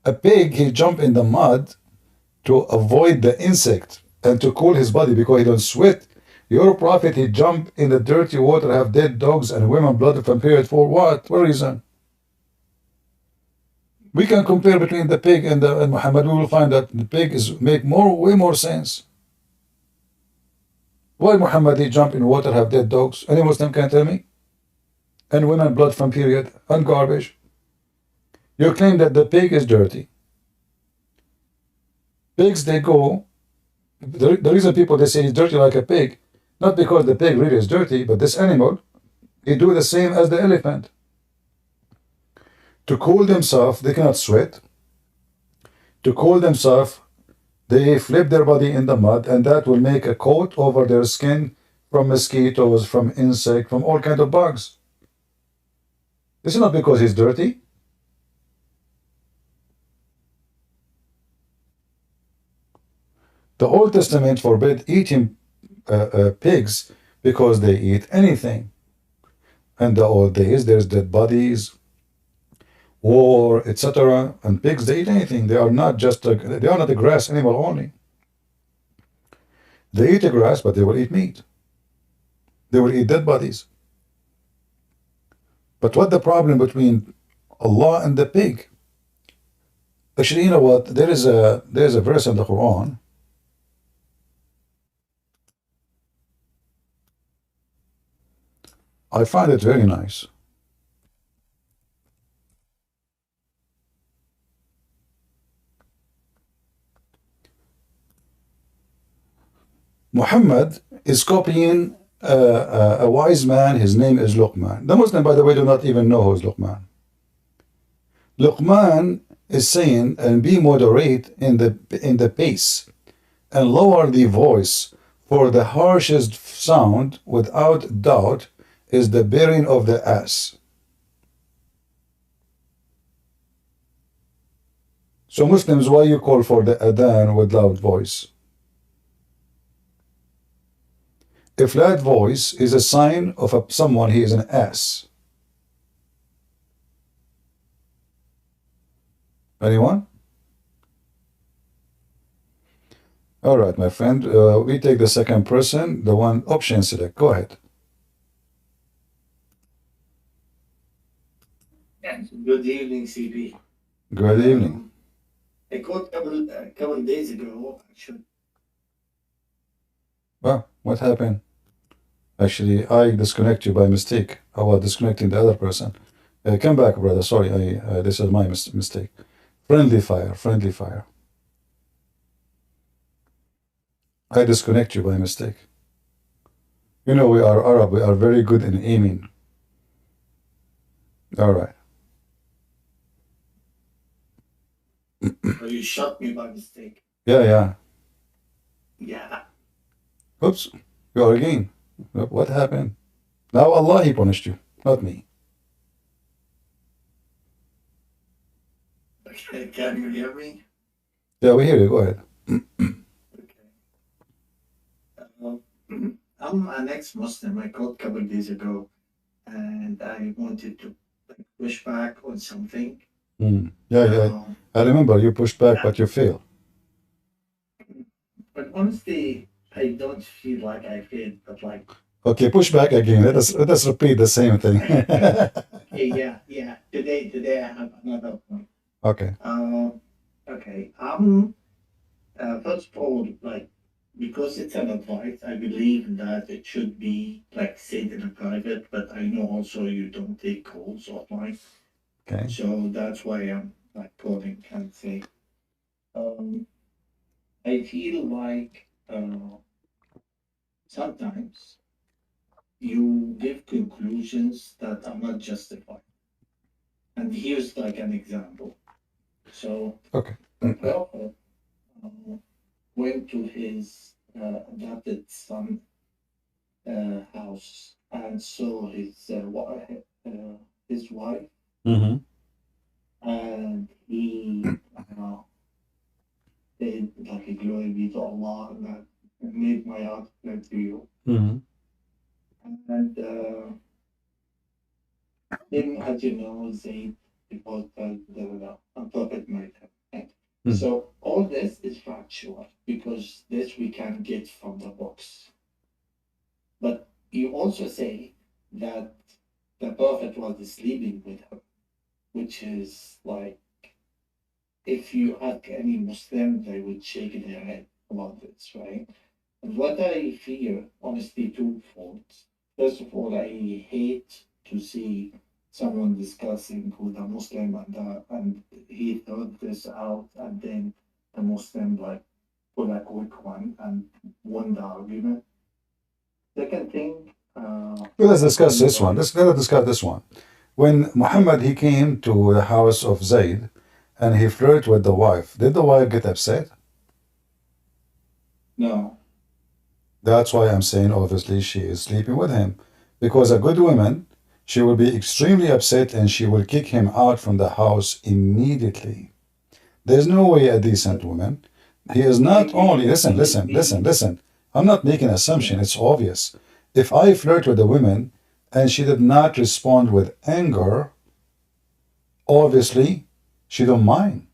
A pig, he jump in the mud to avoid the insect and to cool his body because he don't sweat. Your prophet, he jump in the dirty water, have dead dogs and women blood from period for what? What reason? We can compare between the pig and Muhammad. We will find that the pig make way more sense. Why Muhammad he jump in water, have dead dogs? Any Muslim can tell me? And women blood from period and garbage. You claim that the pig is dirty. Pigs they go. The reason people they say he's dirty like a pig, not because the pig really is dirty, but this animal, he do the same as the elephant. To cool themselves, they cannot sweat. To cool themselves, they flip their body in the mud, and that will make a coat over their skin from mosquitoes, from insects, from all kinds of bugs. This is not because he's dirty. The Old Testament forbid eating pigs because they eat anything. In the old days, there's dead bodies, war, etc. And pigs, they eat anything. They are not just they are not a grass animal only. They eat the grass, but they will eat meat. They will eat dead bodies. But what the problem between Allah and the pig? Actually, you know what? There's a verse in the Quran. I find it very nice. Muhammad is copying a wise man. His name is Luqman. The Muslim, by the way, do not even know who is Luqman. Luqman is saying, and be moderate in the pace, and lower the voice, for the harshest sound, without doubt, is the bearing of the ass. So Muslims, why you call for the adhan with loud voice? If loud voice is a sign of someone, he is an ass. Anyone? All right, my friend. We take the second person, the one option select. Go ahead. Good evening, CB. Good evening. I called a couple days ago, actually. Well, what happened? Actually, I disconnect you by mistake. I was disconnecting the other person. Come back, brother. Sorry, this is my mistake. Friendly fire, friendly fire. I disconnect you by mistake. You know, we are Arab. We are very good in aiming. All right. So you shot me by mistake. Yeah. Yeah. Oops. You are again. What happened? Now Allah, he punished you, not me. Okay, can you hear me? Yeah, we hear you. Go ahead. Okay. I'm an ex-Muslim. I called a couple days ago, and I wanted to push back on something. Yeah. I remember you pushed back, but you failed. But honestly, I don't feel like I failed, but like. Okay, push back again. Let us repeat the same thing. Okay, yeah. Today I have another one. Okay. Okay. First of all, like, because it's an advice, I believe that it should be like said in a private, but I know also you don't take calls offline. Okay. So that's why I'm like calling and say. I feel like sometimes you give conclusions that are not justified. And here's like an example. So Okay. the prophet uh, went to his adopted son house and saw his wife, Mm-hmm. and he said like glory be to Allah that made my heart clear to you. Mm-hmm. And him, as you know, Zayd, because the prophet made him. Right? Mm. So all this is factual because this we can get from the books. But you also say that the prophet was sleeping with her, which is like if you ask any Muslim, they would shake their head about this, right? And what I fear, honestly, twofold. First of all, I hate to see someone discussing with a Muslim and he thought this out, and then the Muslim like pull a quick one and won the argument. Second thing, Let's discuss you this one. Let's discuss this one. When Muhammad he came to the house of Zayd and he flirted with the wife, did the wife get upset? No. That's why I'm saying obviously she is sleeping with him. Because a good woman, she will be extremely upset and she will kick him out from the house immediately. There's no way a decent woman. He is not only, listen. I'm not making an assumption, it's obvious. If I flirt with a woman and she did not respond with anger, obviously she don't mind.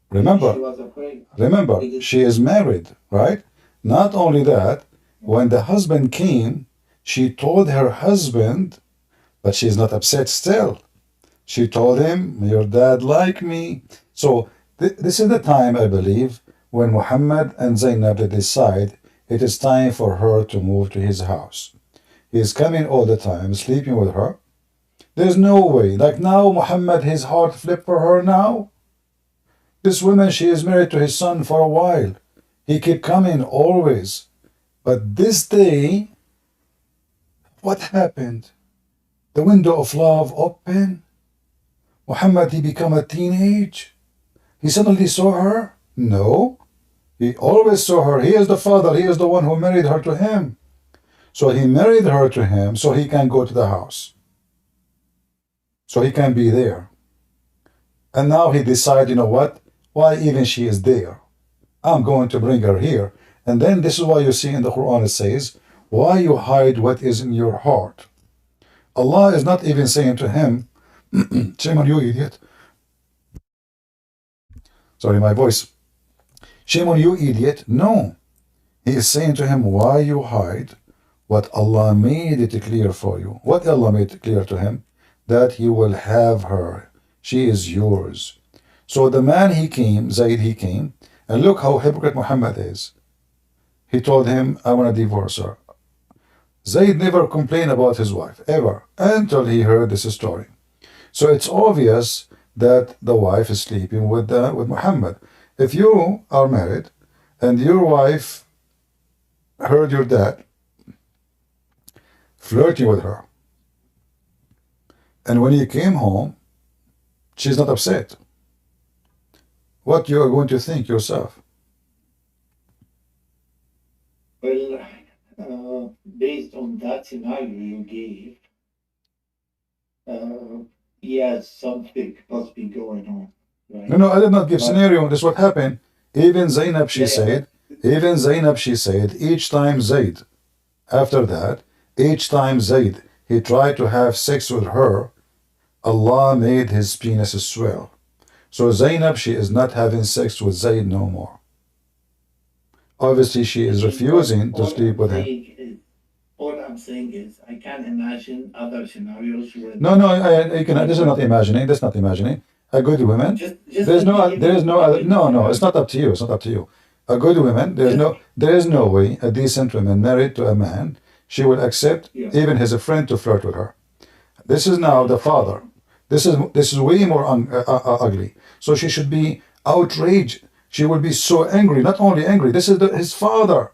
Remember, She was afraid. remember, she is married, right? Not only that, when the husband came, she told her husband, but she's not upset still. She told him, your dad like me. So this is the time, I believe, when Muhammad and Zainab decide it is time for her to move to his house. He is coming all the time, sleeping with her. There's no way. Like now, Muhammad, his heart flipped for her now. This woman, she is married to his son for a while. He keep coming always. But this day, what happened? The window of love opened. Muhammad, he become a teenage. He suddenly saw her? No. He always saw her. He is the father. He is the one who married her to him. So he married her to him so he can go to the house. So he can be there. And now he decided, you know what? Why even she is there? I'm going to bring her here. And then this is why you see in the Quran it says, why you hide what is in your heart? Allah is not even saying to him, shame on you, idiot. Sorry, my voice. Shame on you, idiot. No. He is saying to him, why you hide what Allah made it clear for you? What Allah made it clear to him? That you will have her. She is yours. So the man he came, Zayd he came, and look how hypocrite Muhammad is. He told him, I want to divorce her. Zayd never complained about his wife, ever, until he heard this story. So it's obvious that the wife is sleeping with Muhammad. If you are married and your wife heard your dad flirting with her, and when he came home, she's not upset, what you are going to think yourself? Well, based on that scenario you gave, yes, something must be going on, right? No, I did not give scenario. This is what happened. Even Zainab, she said, each time Zayd, after that, each time Zayd, he tried to have sex with her, Allah made his penis swell. So Zainab, she is not having sex with Zayd no more. Obviously, she is refusing to sleep with him. All I'm saying is, I can't imagine other scenarios where. No, you can. This is not imagining. That's not imagining. A good woman. There's no. There is no other. No. It's not up to you. It's not up to you. A good woman. There is no way a decent woman married to a man, she will accept even his friend to flirt with her. This is now the father. This is way more ugly. So she should be outraged. she will be so angry. Not only angry, this is his father.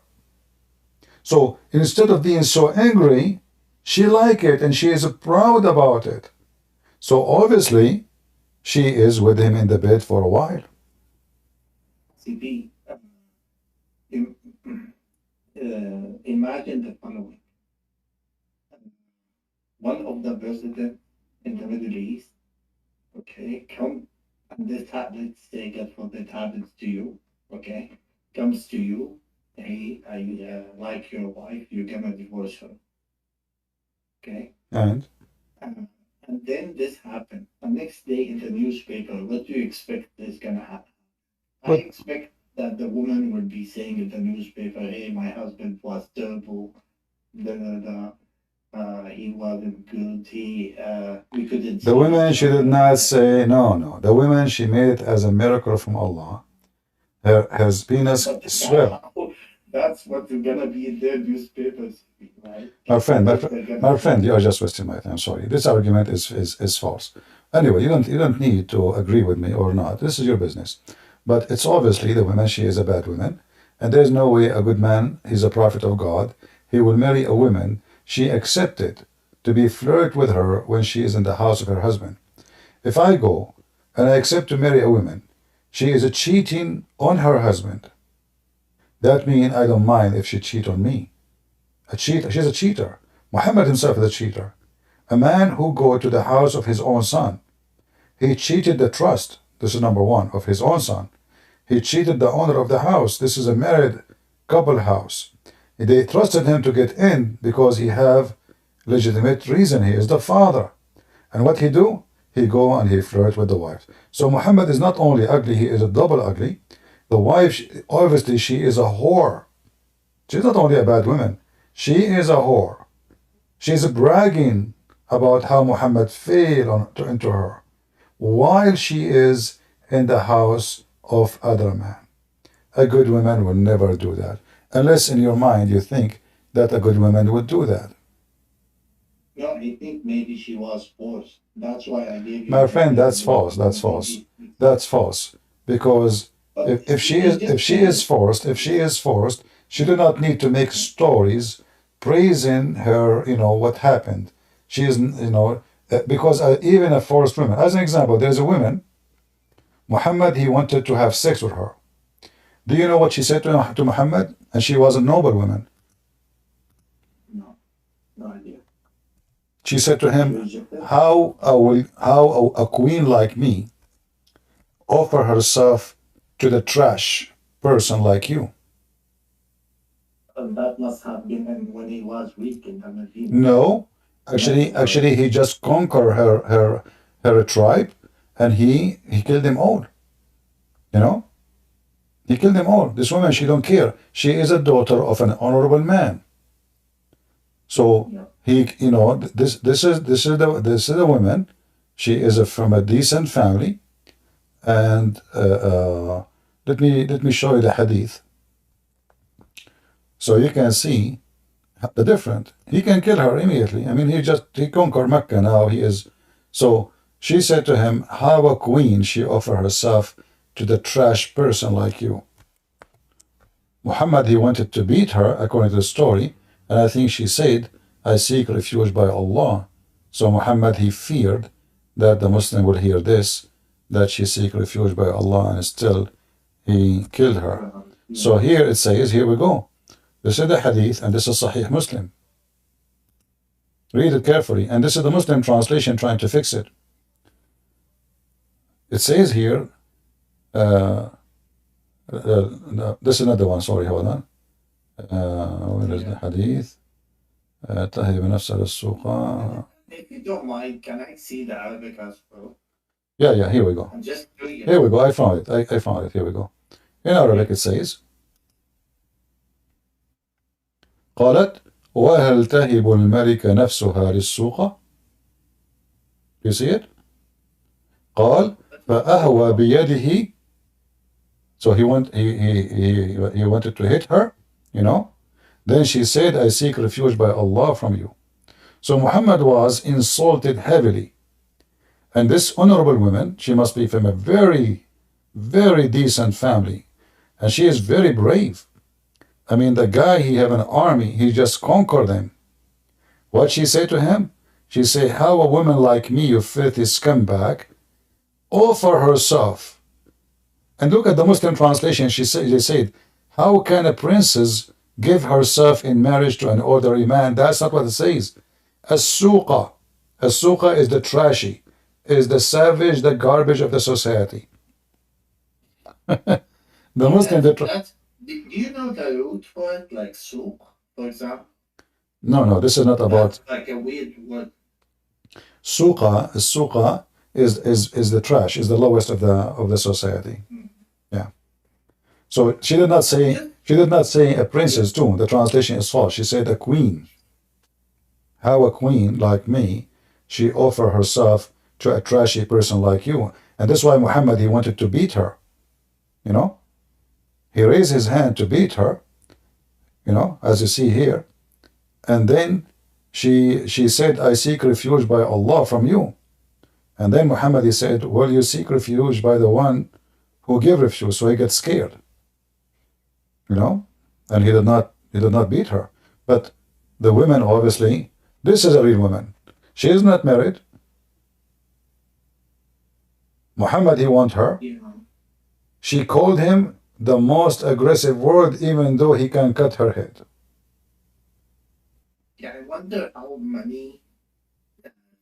So instead of being so angry, she like it and she is proud about it. So obviously, she is with him in the bed for a while. CP, im- imagine the following. One of the presidents in the Middle East, okay, come, and this let's say, God forbid, happens to you, okay, comes to you, hey, I like your wife, you're gonna divorce her, okay? And And then this happened. The next day in the newspaper, what do you expect is gonna happen? I but expect that the woman would be saying in the newspaper, "Hey, my husband was terrible. He wasn't good. We couldn't the see women, each she did other." not say no, no. The women, she made it as a miracle from Allah. Her penis But swell. that's what's gonna be in their newspapers, right? My friend, That's what they're my gonna friend, say. you are just wasting my time. Sorry, this argument is false. Anyway, you don't need to agree with me or not. This is your business. But it's obviously the woman. She is a bad woman, and there's no way a good man. He's a prophet of God. He will marry a woman she accepted to be flirt with her when she is in the house of her husband. If I go and I accept to marry a woman, she is cheating on her husband. That means I don't mind if she cheat on me. A cheater. She's a cheater. Muhammad himself is a cheater. A man who go to the house of his own son. He cheated the trust. This is number one, of his own son. He cheated the owner of the house. This is a married couple house. They trusted him to get in because he have legitimate reason. He is the father. And what he do? He go and he flirt with the wife. So Muhammad is not only ugly, he is a double ugly. The wife, obviously, she is a whore. She's not only a bad woman. She is a whore. She's bragging about how Muhammad fell into her while she is in the house of other man. A good woman will never do that. Unless in your mind you think that a good woman would do that. No, I think maybe she was forced. That's why I gave you My the friend, that's example. false. That's false. Maybe- That's false. Because But if she you is just said- if she is forced, she do not need to make stories praising her, what happened. She is, because even a forced woman, as an example, there's a woman, Muhammad, he wanted to have sex with her. Do you know what she said to Muhammad? And she was a noble woman. No, no idea. She said to She him, rejected. how a queen like me offer herself to the trash person like you? And that must have been when he was weak in the Medina. No, actually, he just conquered her tribe, and he killed them all. He killed them all. This woman, she don't care. She is a daughter of an honorable man. So Yeah. this is the woman. She is from a decent family, and let me show you the hadith, so you can see the difference. He can kill her immediately. I mean, he conquered Mecca. Now he is. So she said to him, "How a queen she offer herself to the trash person like you." Muhammad, he wanted to beat her according to the story, and I think she said, "I seek refuge by Allah." So Muhammad, he feared that the Muslim will hear this, that she seek refuge by Allah, and still he killed her. So here it says, here we go. This is the hadith, and this is Sahih Muslim. Read it carefully, and this is the Muslim translation trying to fix it. It says here, this is not the one, sorry, hold on. Where is the hadith? تهب نفس السوق. If you don't mind, can I see the Arabic as well? Yeah, here we go. I'm just curious. Here we go, I found it. I found it, here we go. In Arabic it says, قالت وهل تهب الملك نفسها للسوق. You see it? قال فأهوى بيده. So he wanted to hit her, Then she said, "I seek refuge by Allah from you." So Muhammad was insulted heavily. And this honorable woman, she must be from a very, very decent family. And she is very brave. I mean, the guy, he have an army. He just conquered them. What she say to him? She say, how a woman like me, you filthy scumbag, offer herself. And look at the Muslim translation. They said, how can a princess give herself in marriage to an ordinary man? That's not what it says. As-suqa. As-suqa is the trashy, is the savage, the garbage of the society. The Muslim, do you know the root for it, like souk, for example? no, this is not about That's like a weird word. suqa is the trash, is the lowest of the society. Yeah. So she did not say a princess too. The translation is false. She said a queen. How a queen like me, she offer herself to a trashy person like you. And that's why Muhammad, he wanted to beat her. You know? He raised his hand to beat her, as you see here. And then she said, I seek refuge by Allah from you. And then Muhammad, he said, well, you seek refuge by the one who gave refuge. So he gets scared. And he did not beat her. But the women, obviously, this is a real woman. She is not married. Muhammad, he want her. She called him the most aggressive word, even though he can cut her head. Yeah, I wonder how many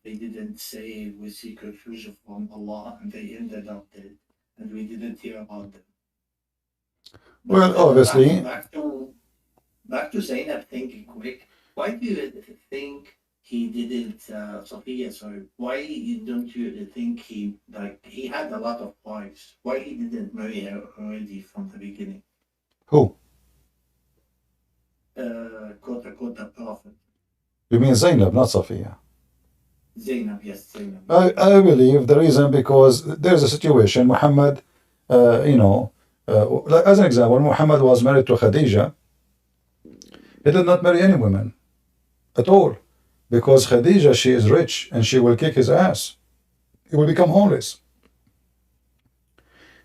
they didn't say we seek refuge from Allah and they ended up dead and we didn't hear about them. But Well, obviously, back to Zainab thinking quick. Why do you think he didn't, Sophia, sorry, why don't you think he had a lot of wives? Why he didn't marry her already from the beginning? who? Quote unquote, the prophet. You mean Zainab, not Safiya? Zainab, yes, Zainab. I believe the reason because there's a situation. Muhammad, like as an example, Muhammad was married to Khadija. He did not marry any women at all because Khadija, she is rich and she will kick his ass. He will become homeless.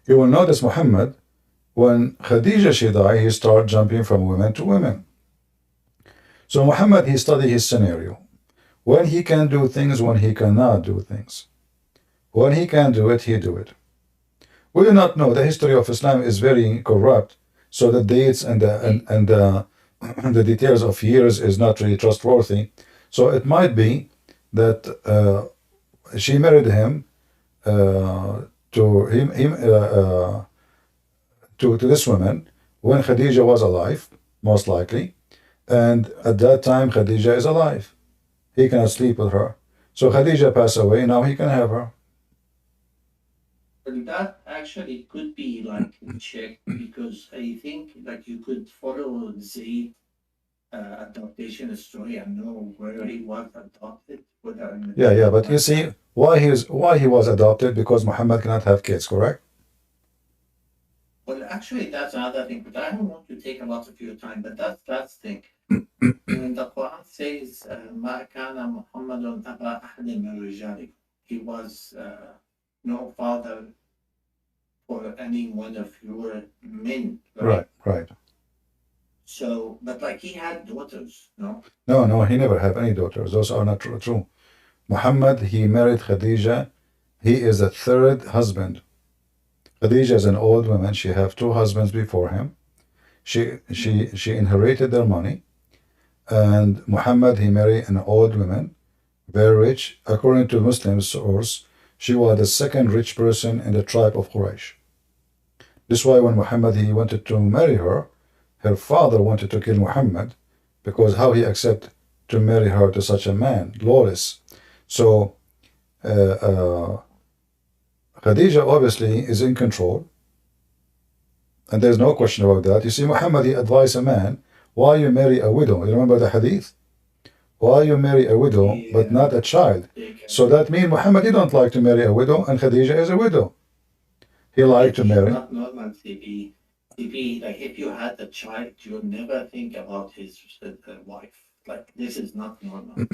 You will notice Muhammad, when Khadija, she died, he started jumping from women to women. So Muhammad, he studied his scenario. When he can do things, when he cannot do things. When he can do it, he do it. We do not know. The history of Islam is very corrupt, so the dates and the details of years is not really trustworthy. So it might be that she married him to this woman when Khadija was alive, most likely, and at that time Khadija is alive. He cannot sleep with her. So Khadija passed away, now he can have her. But that actually could be like checked because I think like you could follow Zayd adoption story and know where he was adopted. Yeah, but you see why he was adopted, because Muhammad cannot have kids, correct? Well, actually, that's another thing. But I don't want to take a lot of your time. But that's thing. When the Quran says, "Ma kana Muhammadun aba ahadin min rijalikum," he was no father for any one of your men. Right. So, but like he had daughters, no? No, he never had any daughters. Those are not true. Muhammad, he married Khadija. He is the third husband. Khadija is an old woman. She have two husbands before him. She inherited their money. And Muhammad, he married an old woman, very rich. According to Muslim source, she was the second rich person in the tribe of Quraysh. This is why when Muhammad, he wanted to marry her, her father wanted to kill Muhammad, because how he accept to marry her to such a man, lawless. So Khadija obviously is in control, and there's no question about that. You see, Muhammad, he advised a man, why you marry a widow? You remember the hadith? Why you marry a widow but not a child? So that means Muhammad, he don't like to marry a widow, and Khadija is a widow. He liked to marry. Not normal, CP. CP, like if you had a child, you'll never think about his wife. Like this is not normal.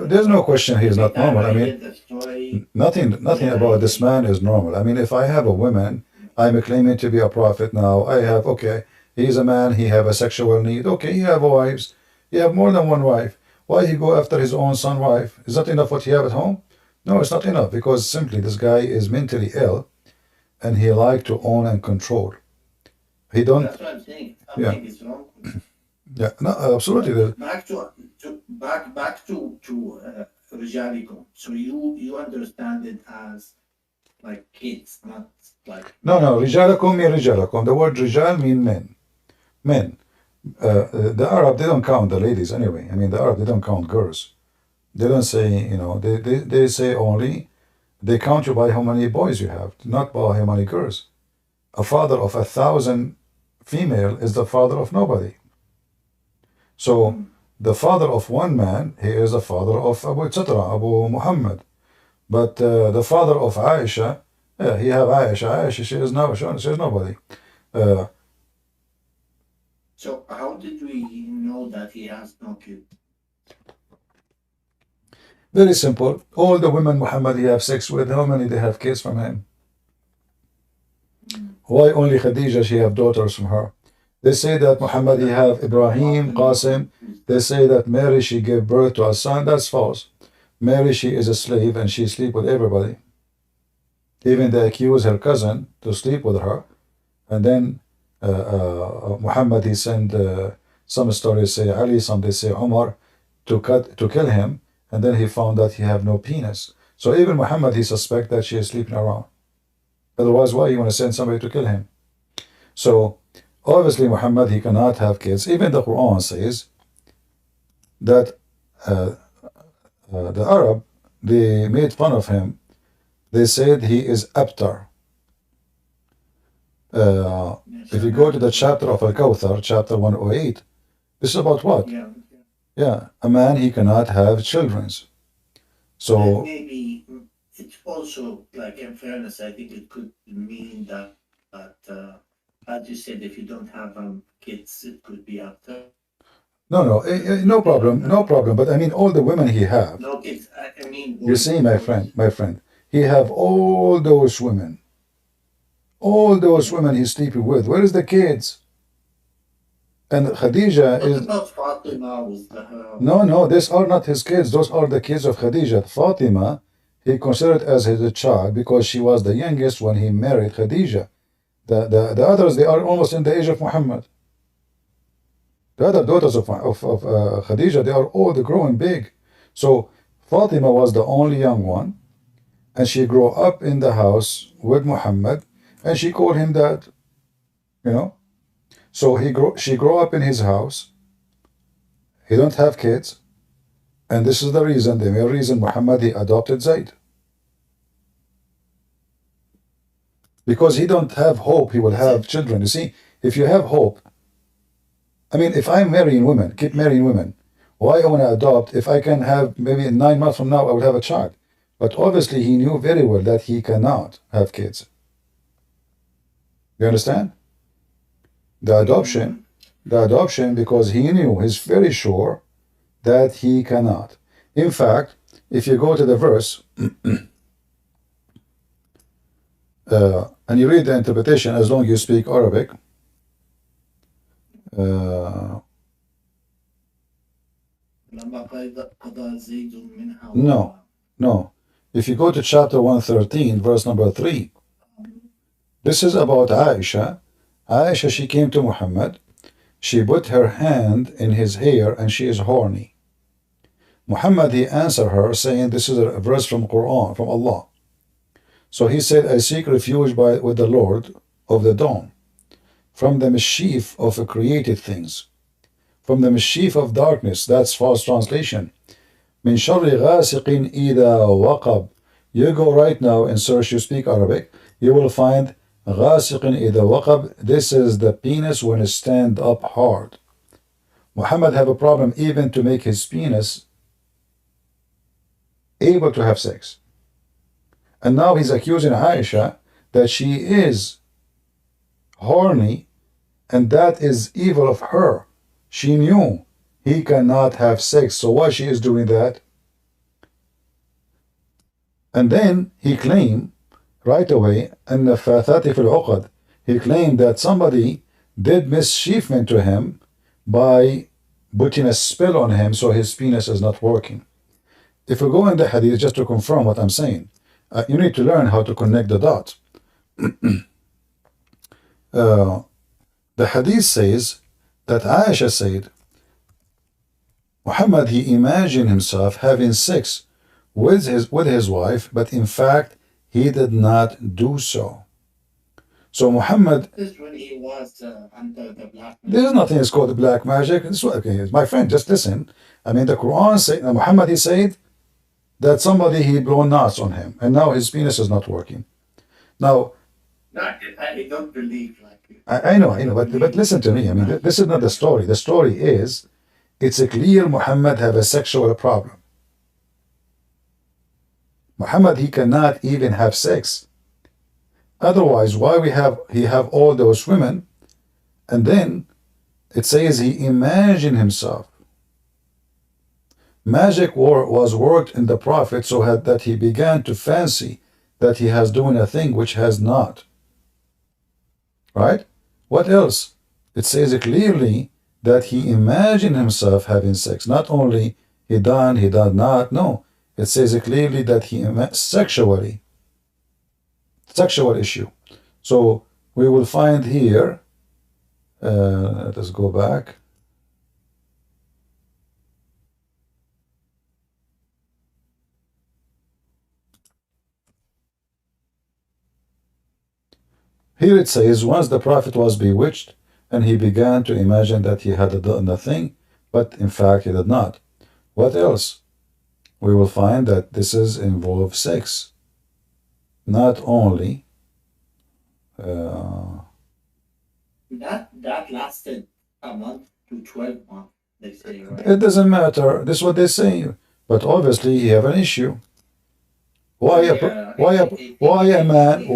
There's no question he is not normal. I mean, nothing about this man is normal. I mean, if I have a woman I'm claiming to be a prophet now. I have, okay, he's a man, he have a sexual need. Okay, he have wives. He have more than one wife. Why he go after his own son wife? Is that enough what he have at home? No, it's not enough, because simply this guy is mentally ill and he like to own and control. He don't. That's what I'm saying. Yeah. Something is wrong. Yeah, no, absolutely. Back to Rijalikum. So you understand it as like kids, not like No, Rijalakum mean Rijalakum. The word Rijal mean men. Men. The Arab, they don't count the ladies anyway. I mean, the Arab, they don't count girls. They don't say, they say only, they count you by how many boys you have, not by how many girls. A father of 1,000 female is the father of nobody. So the father of one man, he is the father of Abu etc., Abu Muhammad. But the father of Aisha, yeah, he have Aisha, she is nobody. So how did we know that he has no kid? Very simple. All the women Muhammad he have sex with, how many they have kids from him? Why only Khadija she have daughters from her? They say that Muhammad he have Ibrahim, Qasim. They say that Mary she gave birth to a son. That's false. Mary she is a slave and she sleep with everybody. Even they accuse her cousin to sleep with her. And then Muhammad he sent some stories say Ali, some they say Umar to kill him, and then he found that he have no penis. So even Muhammad he suspect that she is sleeping around. Otherwise, why you want to send somebody to kill him? So obviously Muhammad he cannot have kids. Even the Qur'an says that the Arab they made fun of him. They said he is abtar. If you go to the chapter of Al-Kawthar, chapter 108, this is about what? Yeah, a man he cannot have children. So and maybe it's also like, in fairness, I think it could mean that as you said, if you don't have kids, it could be after. no problem. But I mean, all the women he have. No kids. I mean. You see, my friend, he have all those women. All those women he's sleeping with. Where is the kids? And Khadija What is. about Fatima with her? No, these are not his kids. Those are the kids of Khadija. Fatima, he considered as his child because she was the youngest when he married Khadija. The others, they are almost in the age of Muhammad. The other daughters of Khadija, they are all growing big. So Fatima was the only young one, and she grew up in the house with Muhammad, and she called him dad. So she grew up in his house. He don't have kids, and this is the main reason Muhammad he adopted Zayd. Because he don't have hope he will have children. You see, if you have hope, I mean, if I'm marrying women, keep marrying women, why I want to adopt if I can have maybe 9 months from now I will have a child? But obviously he knew very well that he cannot have kids. You understand? The adoption because he knew, he's very sure that he cannot. In fact, if you go to the verse and you read the interpretation, as long as you speak Arabic, no. If you go to chapter 113, verse number 3, this is about Aisha. Aisha, she came to Muhammad. She put her hand in his hair and she is horny. Muhammad, he answered her saying, this is a verse from Qur'an, from Allah. So he said, I seek refuge with the Lord of the dawn, from the mischief of created things, from the mischief of darkness. That's false translation. Min sharri ghasiqin idha waqab. You go right now and search, you speak Arabic, you will find ghasiqin idha waqab. This is the penis when it stand up hard. Muhammad have a problem even to make his penis able to have sex. And now he's accusing Aisha that she is horny, and that is evil of her. She knew he cannot have sex, so why she is doing that? And then he claimed right away in the Fathati fil Uqad. He claimed that somebody did mischievement to him by putting a spell on him so his penis is not working. If we go in the hadith, just to confirm what I'm saying, you need to learn how to connect the dots. The hadith says that Aisha said, Muhammad, he imagined himself having sex with his wife, but in fact, he did not do so. So Muhammad, This is when he was under the black there is nothing that's called black magic. Okay, my friend, just listen. I mean, the Quran said, Muhammad, he said that somebody he blown knots on him, and now his penis is not working. Now, I don't believe like it. I know, but listen to me. I mean, this is not the story. The story is, it's a clear Muhammad have a sexual problem. Muhammad, he cannot even have sex. Otherwise, why he have all those women, and then it says he imagined himself. Magic was worked in the Prophet so that he began to fancy that he has doing a thing which has not. Right? What else? It says clearly that he imagined himself having sex. Not only he did not. No. It says clearly that he sexual issue. So we will find here, let us go back. Here it says, once the Prophet was bewitched, and he began to imagine that he had done a thing, but in fact he did not. What else? We will find that this is involved sex. Not only that lasted a month to 12 months, they say, right? it doesn't matter. This is what they say. But obviously he have an issue. Why a man,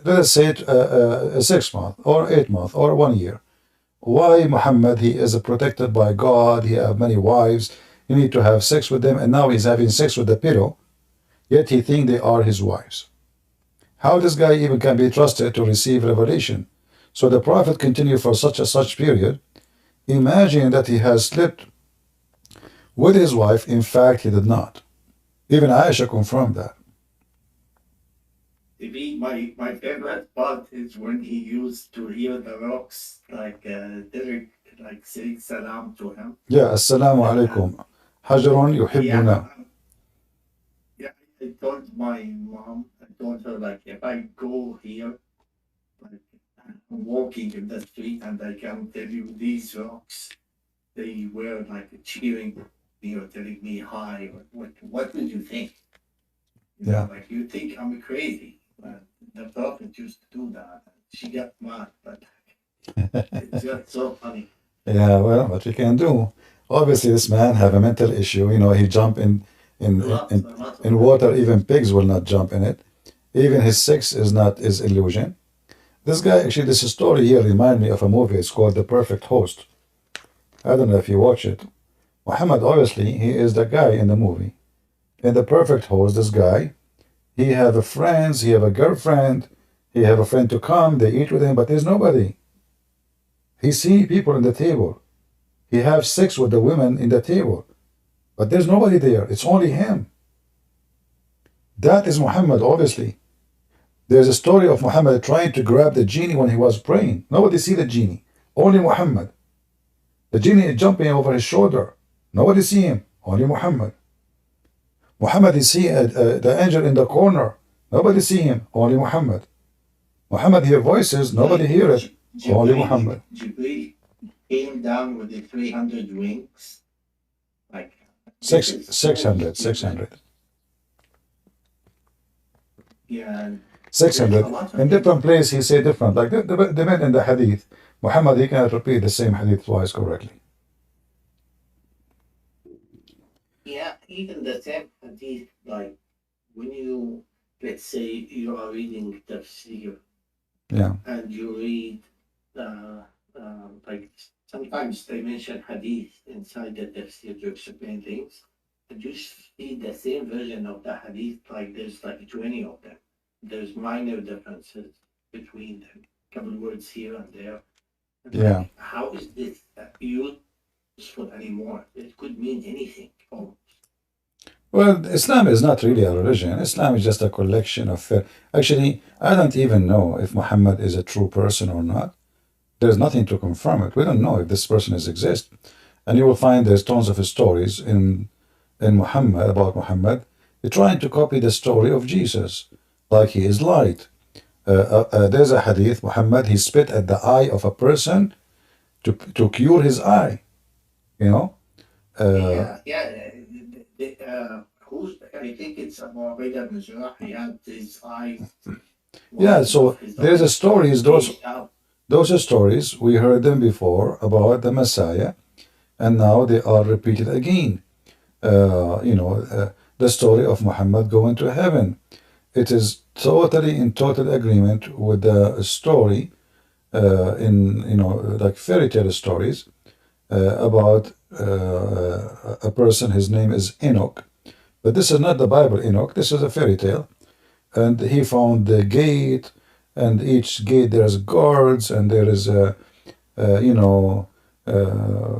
let us say it, 6 months or 8 months or 1 year. Why Muhammad, he is protected by God, he have many wives, you need to have sex with them, and now he's having sex with the pillow, yet he think they are his wives. How this guy even can be trusted to receive revelation? So the Prophet continued for such period, imagining that he has slept with his wife. In fact, he did not. Even Aisha confirmed that. My favorite part is when he used to hear the rocks like Derek like saying salam to him. Yeah, assalamu alaikum. Hajarun yuhibbuna. Yeah, I told my mom, I told her like if I go here, like I'm walking in the street and I can tell you these rocks, they were like cheering me or telling me hi. What would you think? Yeah. Like you think I'm crazy. But the Prophet used to do that. She got mad, but it's just so funny. Yeah, well, what we can do. Obviously, this man have a mental issue. He jump in water. Even pigs will not jump in it. Even his sex is illusion. This guy, actually, this story here remind me of a movie. It's called The Perfect Host. I don't know if you watch it. Muhammad, obviously, he is the guy in the movie. In The Perfect Host, this guy, he have a friends, he have a girlfriend, he have a friend to come, they eat with him, but there's nobody. He see people in the table. He have sex with the women in the table, but there's nobody there. It's only him. That is Muhammad, obviously. There's a story of Muhammad trying to grab the genie when he was praying. Nobody see the genie, only Muhammad. The genie is jumping over his shoulder. Nobody see him, only Muhammad. Muhammad is see the angel in the corner. Nobody see him, only Muhammad. Muhammad hear voices, nobody hear it, only Muhammad. Jibreel came down with the 300 wings. Like 600. Yeah. 600. In different place he say different. Like the men in the hadith. Muhammad, he cannot repeat the same hadith twice correctly. Yeah, even the same hadith, like when you, let's say you are reading tafsir, Yeah. and you read, like sometimes they mention hadith inside the tafsir to explain things, and you see the same version of the hadith, like there's like 20 of them. there's minor differences between them, couple words here and there. And Yeah. like, how is this useful anymore? It could mean anything. Oh, Well, Islam is not really a religion. Islam is just a collection of. Actually, I don't even know if Muhammad is a true person or not. There's nothing to confirm it. We don't know if this person is exist. And you will find there's tons of stories in Muhammad about Muhammad. They're trying to copy the story of Jesus, like he is light. There's a hadith. Muhammad he spit at the eye of a person to cure his eye. You know. yeah. Who's? I think it's about Reda Mizrah. He had his eyes. Yeah. One So of his there's a eyes stories. Those changed out. those stories we heard them before about the Messiah, and now they are repeated again. The story of Muhammad going to heaven. It is totally in total agreement with the story in like fairy tale stories about a person. His name is Enoch, but this is not the Bible. Enoch. This is a fairy tale, and he found the gate, and each gate there is guards, and there is a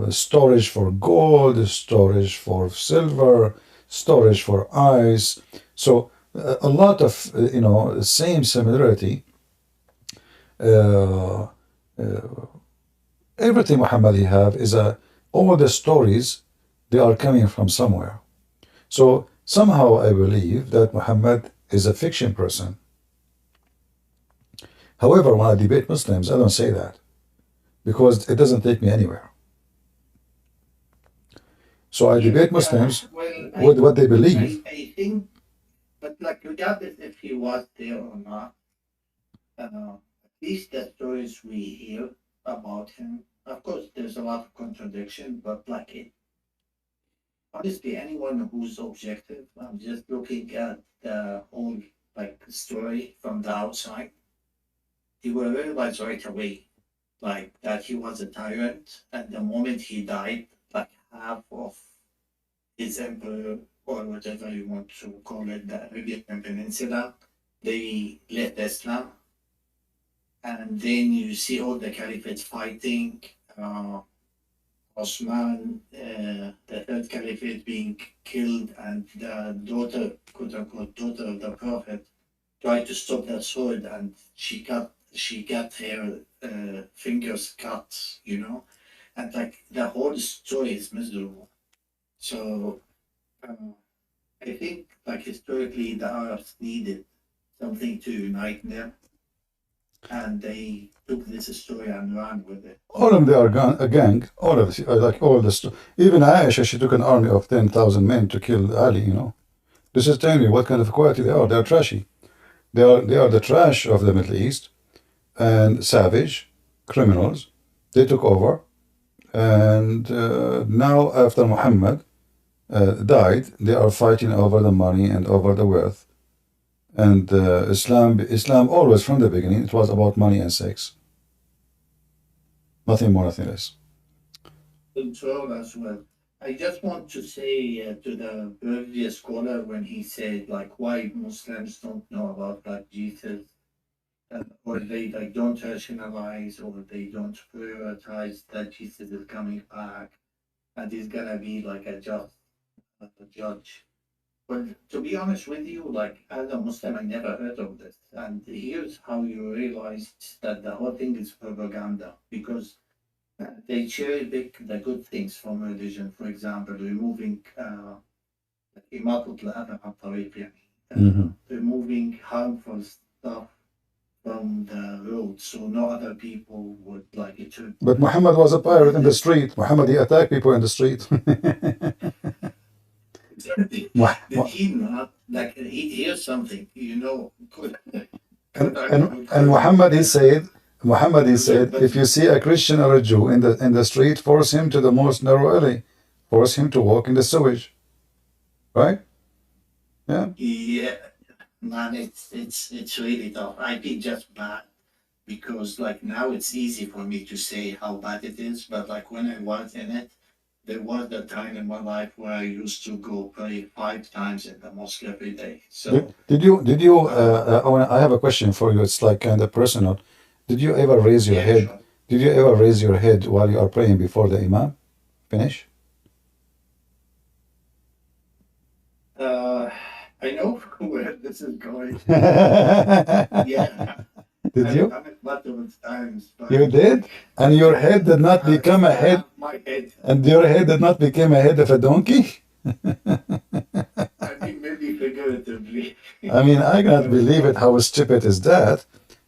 storage for gold, storage for silver, storage for ice. So a lot of same similarity. Uh, Everything Muhammad have is all the stories they are coming from somewhere. So somehow I believe that Muhammad is a fiction person. However, when I debate Muslims, I don't say that because it doesn't take me anywhere. So I debate Muslims Well, with what they believe. I think, but like regardless if he was there or not, at least the stories we hear about him. Of course, there's a lot of contradiction, but like it, honestly, anyone who's objective, I'm just looking at the whole like story from the outside. You will realize right away, like that he was a tyrant, and the moment he died, like half of his emperor or whatever you want to call it, the Arabian Peninsula, they left Islam, and then you see all the caliphates fighting. Osman, the third caliphate being killed, and the daughter, quote unquote, daughter of the prophet, tried to stop that sword, and she got her fingers cut, and like the whole story is miserable. So uh, I think like historically the Arabs needed something to unite them, and they took this story and ran with it. All of them, they are a gang. All of this, like all this. Even Aisha, she took an army of 10,000 men to kill Ali. This is telling you what kind of quality they are. They are trashy. They are the trash of the Middle East and savage criminals. They took over, and now after Muhammad died, they are fighting over the money and over the wealth. And Islam always from the beginning it was about money and sex. Nothing more, nothing less. Control as well. I just want to say to the previous caller when he said like why Muslims don't know about like Jesus, or they like don't rationalize, or they don't prioritize that Jesus is coming back and he's gonna be like a judge. Well, to be honest with you, like as a Muslim, I never heard of this. And here's how you realize that the whole thing is propaganda, because they cherry pick the good things from religion. For example, removing إماطة الأذى عن الطريق يعني, removing harmful stuff from the road, so no other people would like it to. But Muhammad was a pirate in the street. Muhammad, he attacked people in the street. Did he not? Like, here's something, and Muhammad, he said, if you see a Christian or a Jew in the street, force him to the most narrow alley, force him to walk in the sewage, right? Yeah. Yeah, man, it's really tough. I feel just bad because like now it's easy for me to say how bad it is, but like when I was in it, there was a time in my life where I used to go pray 5 times in the mosque every day. So I have a question for you. It's like kind of personal. Did you ever raise your yeah, head? sure. Did you ever raise your head while you are praying before the imam finish? I know where this is going. Did Yeah, you? I've done it multiple times, You but did? And your head did not I become a still head, have my head. and your head did not become a head of a donkey? I mean, maybe figuratively. I mean, I cannot But believe it. How stupid is that?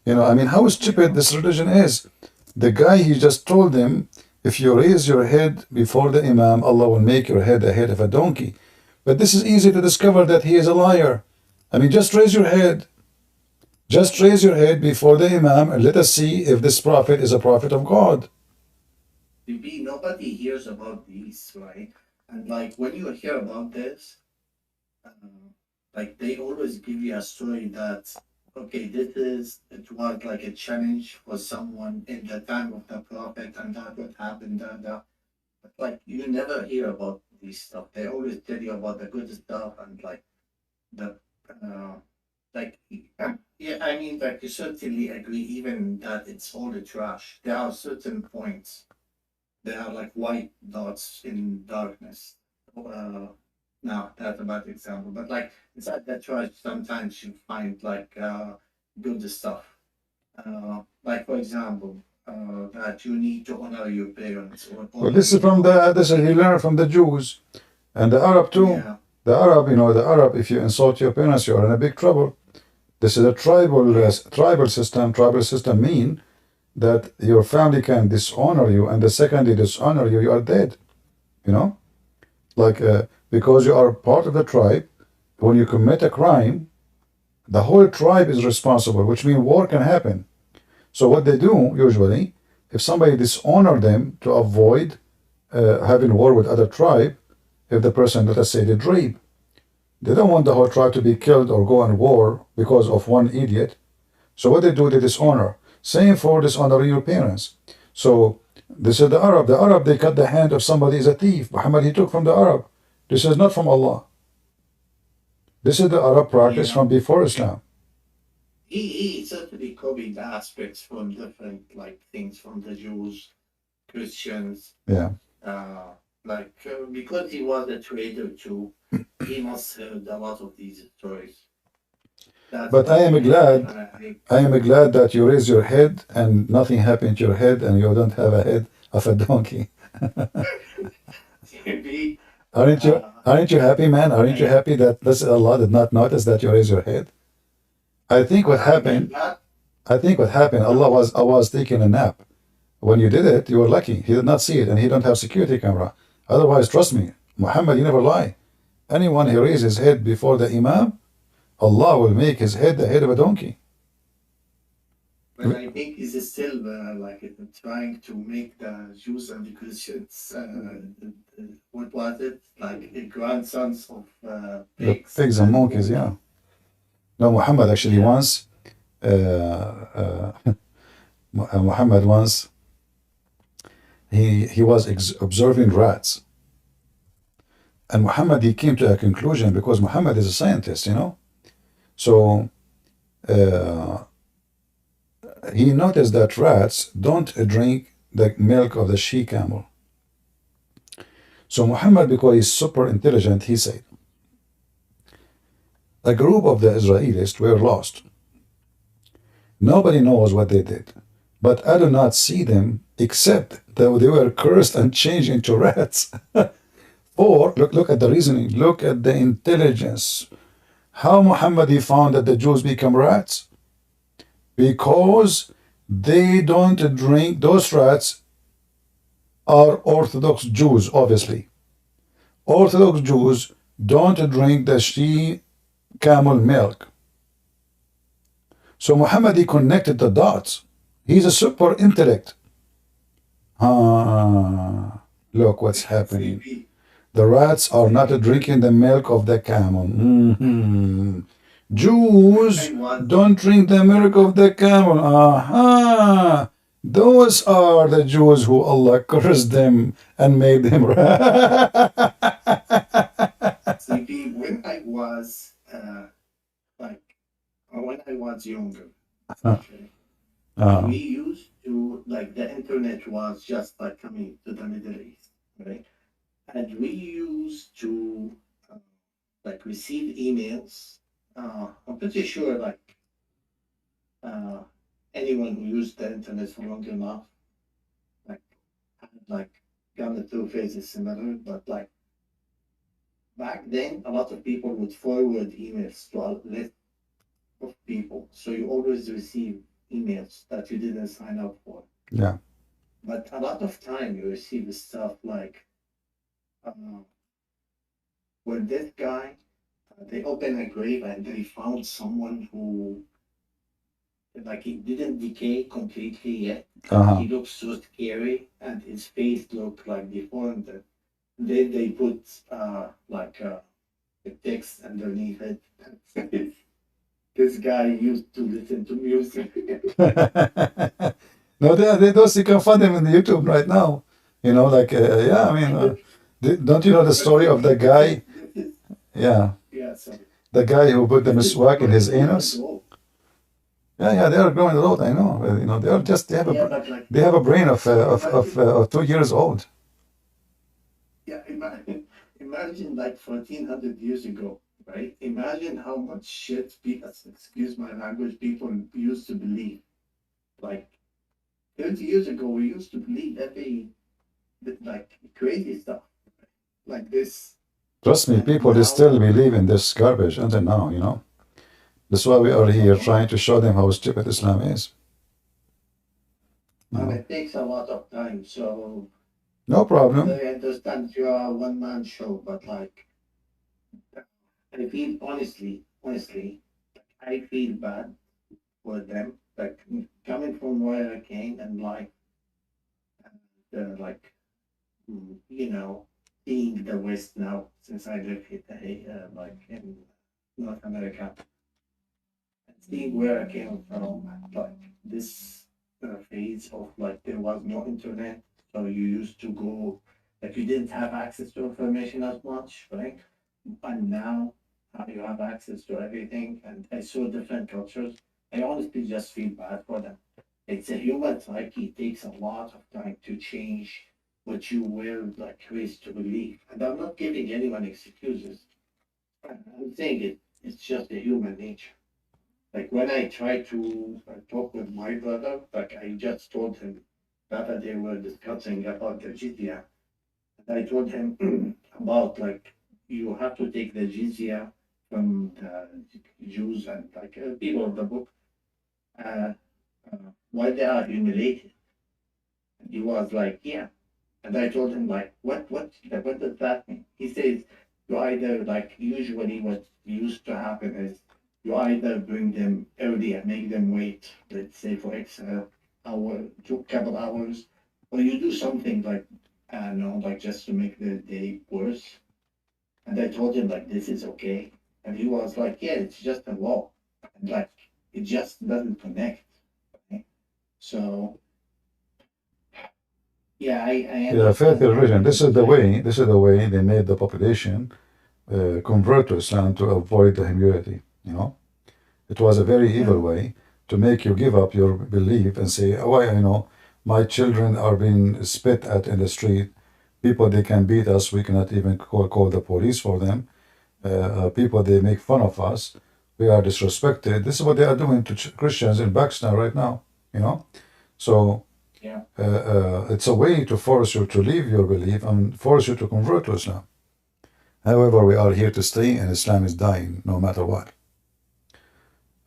I mean, how stupid this religion is. The guy, he just told him, if you raise your head before the imam, Allah will make your head a head of a donkey. But this is easy to discover that he is a liar. I mean, just raise your head. Just raise your head before the imam and let us see if this prophet is a prophet of God. maybe nobody hears about these, right? And like when you hear about this, like they always give you a story that okay, it was like a challenge for someone in the time of the prophet, and that would happen. That. But like you never hear about these stuff. They always tell you about the good stuff and like the uh, like yeah. I mean, like you certainly agree, even that it's all the trash. There are certain points. They are like white dots in darkness. Uh, no, that's a bad example. But like inside that trash, sometimes you find like good stuff. Like for example, that you need to honor your parents or Well, honor your father. this is he learned from the Jews and the Arab too. Yeah, The Arab, if you insult your parents, you are in a big trouble. This is a tribal system mean that your family can dishonor you, and the second they dishonor you, you are dead. You know, like because you are part of the tribe, when you commit a crime, the whole tribe is responsible, which means war can happen. So what they do usually, if somebody dishonor them to avoid having war with other tribe, if the person, let us say, did rape, they don't want the whole tribe to be killed or go on war because of one idiot. So what they do, they dishonor. Same for dishonoring your parents. So this is the Arab. The Arab, they cut the hand of somebody is a thief. Muhammad, he took from the Arab. This is not from Allah. This is the Arab practice yeah. from before Islam. He certainly copied aspects from different like things from the Jews, Christians. Yeah. Because he was a trader too, he must heard a lot of these stories. That's But I like am glad, I am glad that you raise your head and nothing happened to your head and you don't have a head of a donkey. maybe Aren't you happy, man? Aren't you happy that this Allah did not notice that you raise your head? I think what I mean happened, that I was taking a nap. When you did it, you were lucky. He did not see it and he don't have security camera. Otherwise, trust me, Muhammad, you never lie. Anyone who raises his head before the Imam, Allah will make his head the head of a donkey. but I think he's still trying to make the Jews and the Christians what was it like the grandsons of The pigs pigs and and monkeys, yeah. No, Muhammad actually yeah. once, uh, Muhammad once, he was observing rats. And Muhammad, he came to a conclusion because Muhammad is a scientist, So uh, he noticed that rats don't drink the milk of the she camel. So Muhammad, because he's super intelligent, he said, a group of the Israelis were lost. Nobody knows what they did, but I do not see them except that they were cursed and changed into rats. Or look at the reasoning, look at the intelligence. How Muhammad he found that the Jews become rats? Because they don't drink, those rats are Orthodox Jews, obviously. Orthodox Jews don't drink the she camel milk. So Muhammad he connected the dots. He's a super intellect. Look what's happening. Maybe The rats are not drinking the milk of the camel. Jews I was don't drink the milk of the camel. Aha! Those are the Jews who Allah cursed them and made them. CP, like when I was younger, okay, we used to like the internet was just like coming to the Middle East, right? And we used to uh, like receive emails. I'm pretty sure like uh, anyone who used the internet for long enough, like had like gone through phases similar, but like back then, a lot of people would forward emails to a list of people, so you always receive emails that you didn't sign up for. Yeah. But a lot of time you receive stuff like, uh, with this guy, they opened a grave and they found someone who like he didn't decay completely yet. Uh-huh. He looks so scary, and his face looked like deformed. Then they put like a text underneath it. This guy used to listen to music. No, those you can find them in the YouTube right now. You know, like yeah, I mean, don't you know the story of the guy? Yeah, Yeah, sorry. the guy who put the This is miswak in his 14 anus. years old. Yeah, yeah, they are growing old. I know. You know, they are just Yeah, but like, they have a brain imagine, of 2 years old. yeah, imagine like 1400 years ago, right? Imagine how much shit people, excuse my language, people used to believe. Like 30 years ago, we used to believe like crazy stuff like this. Trust me, And people they now, still believe in this garbage until now. You know, that's why we are here trying to show them how stupid Islam is. You and know, it takes a lot of time. So no problem. I understand you're a one-man show, but like, I feel honestly, I feel bad for them. Like coming from where I came and like you know, seeing the West now since I live here, like in North America, and seeing where I came from, like this phase of like there was no internet, so you used to go like you didn't have access to information as much, right? And now you have access to everything, and I saw different cultures. I honestly just feel bad for them. It's a human psyche. It takes a lot of time to change what you were like raised to believe. And I'm not giving anyone excuses. I'm saying it's just a human nature. Like when I try to talk with my brother, like I just told him that they were discussing about the jizya. And I told him about like you have to take the jizya from the Jews and like people of the book uh, while they are humiliated. And he was like, yeah. And I told him like, what does that mean? He says, you either like usually what used to happen is you either bring them early and make them wait, let's say for X hour, two couple hours, or you do something like I don't know, like just to make the day worse. And I told him like this is okay, and he was like, yeah, it's just a law, and like it just doesn't connect. Okay? So yeah, I Yeah, faith understand religion. everything This you're is the saying. way. This is the way they made the population convert to Islam to avoid the humility. You know, it was a very Yeah, evil way to make you give up your belief and say, "Oh, you know, my children are being spit at in the street. People they can beat us. We cannot even call the police for them. People they make fun of us. We are disrespected. This is what they are doing to Christians in Pakistan right now. You know, so." yeah. It's a way to force you to leave your belief and force you to convert to Islam. However, we are here to stay, and Islam is dying no matter what.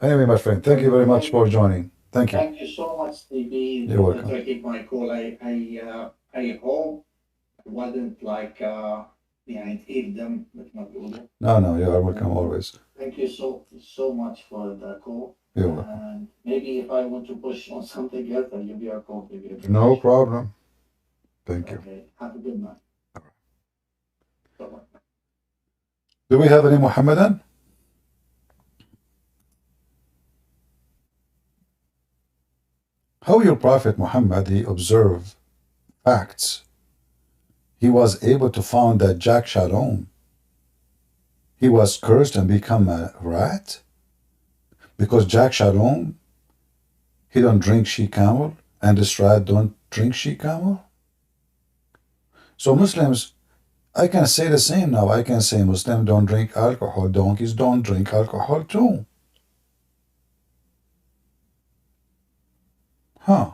Anyway, my friend, thank you very much Well, for joining. Thank you. thank you so much, Stevie, You're for welcome. taking my call. I hope it wasn't like يعني تقيل دم مثل ما بيقولوا. No, no, you are welcome always. Thank you so much for the call. You're welcome. And maybe if I want to push on something else, I'll give you a call. Give you a No permission. problem. Thank you. Okay. Have a good night. Bye-bye. Do we have any Muhammadan? How your Prophet Muhammad, he observed facts. He was able to found that Jack Shalom, he was cursed and become a rat? Because Jack Shalom, he don't drink she camel, and this rat don't drink she camel? So Muslims, I can say the same now. I can say Muslims don't drink alcohol. Donkeys don't drink alcohol too. Huh.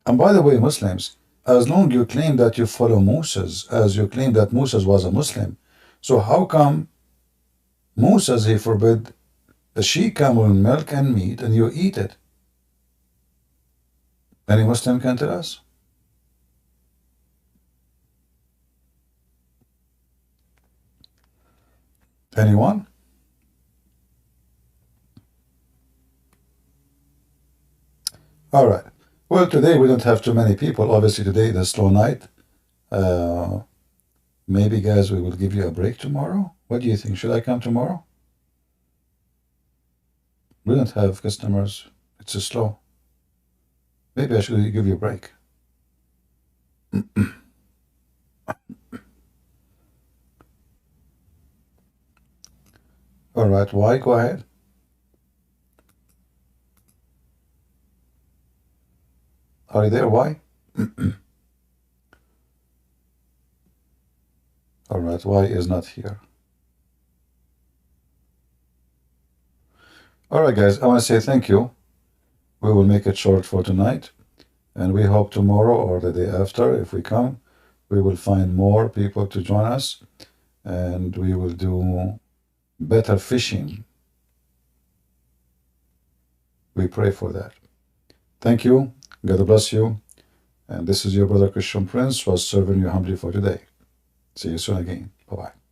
And by the way, Muslims, as long you claim that you follow Moses, as you claim that Moses was a Muslim, so how come Moses, he forbid the she camel milk and meat and you eat it? Any Muslim can tell us? Anyone? All right. Well, today we don't have too many people. Obviously, today is a slow night. Maybe, guys, we will give you a break tomorrow. What do you think? Should I come tomorrow? We don't have customers. It's slow. Maybe I should give you a break. All right. Why? Go ahead. Are you there? Why? All right. Why is not here? All right, guys. I want to say thank you. We will make it short for tonight. And we hope tomorrow or the day after, if we come, we will find more people to join us. And we will do better fishing. We pray for that. Thank you. God bless you. And this is your brother Christian Prince, was serving you humbly for today. See you soon again. Bye-bye.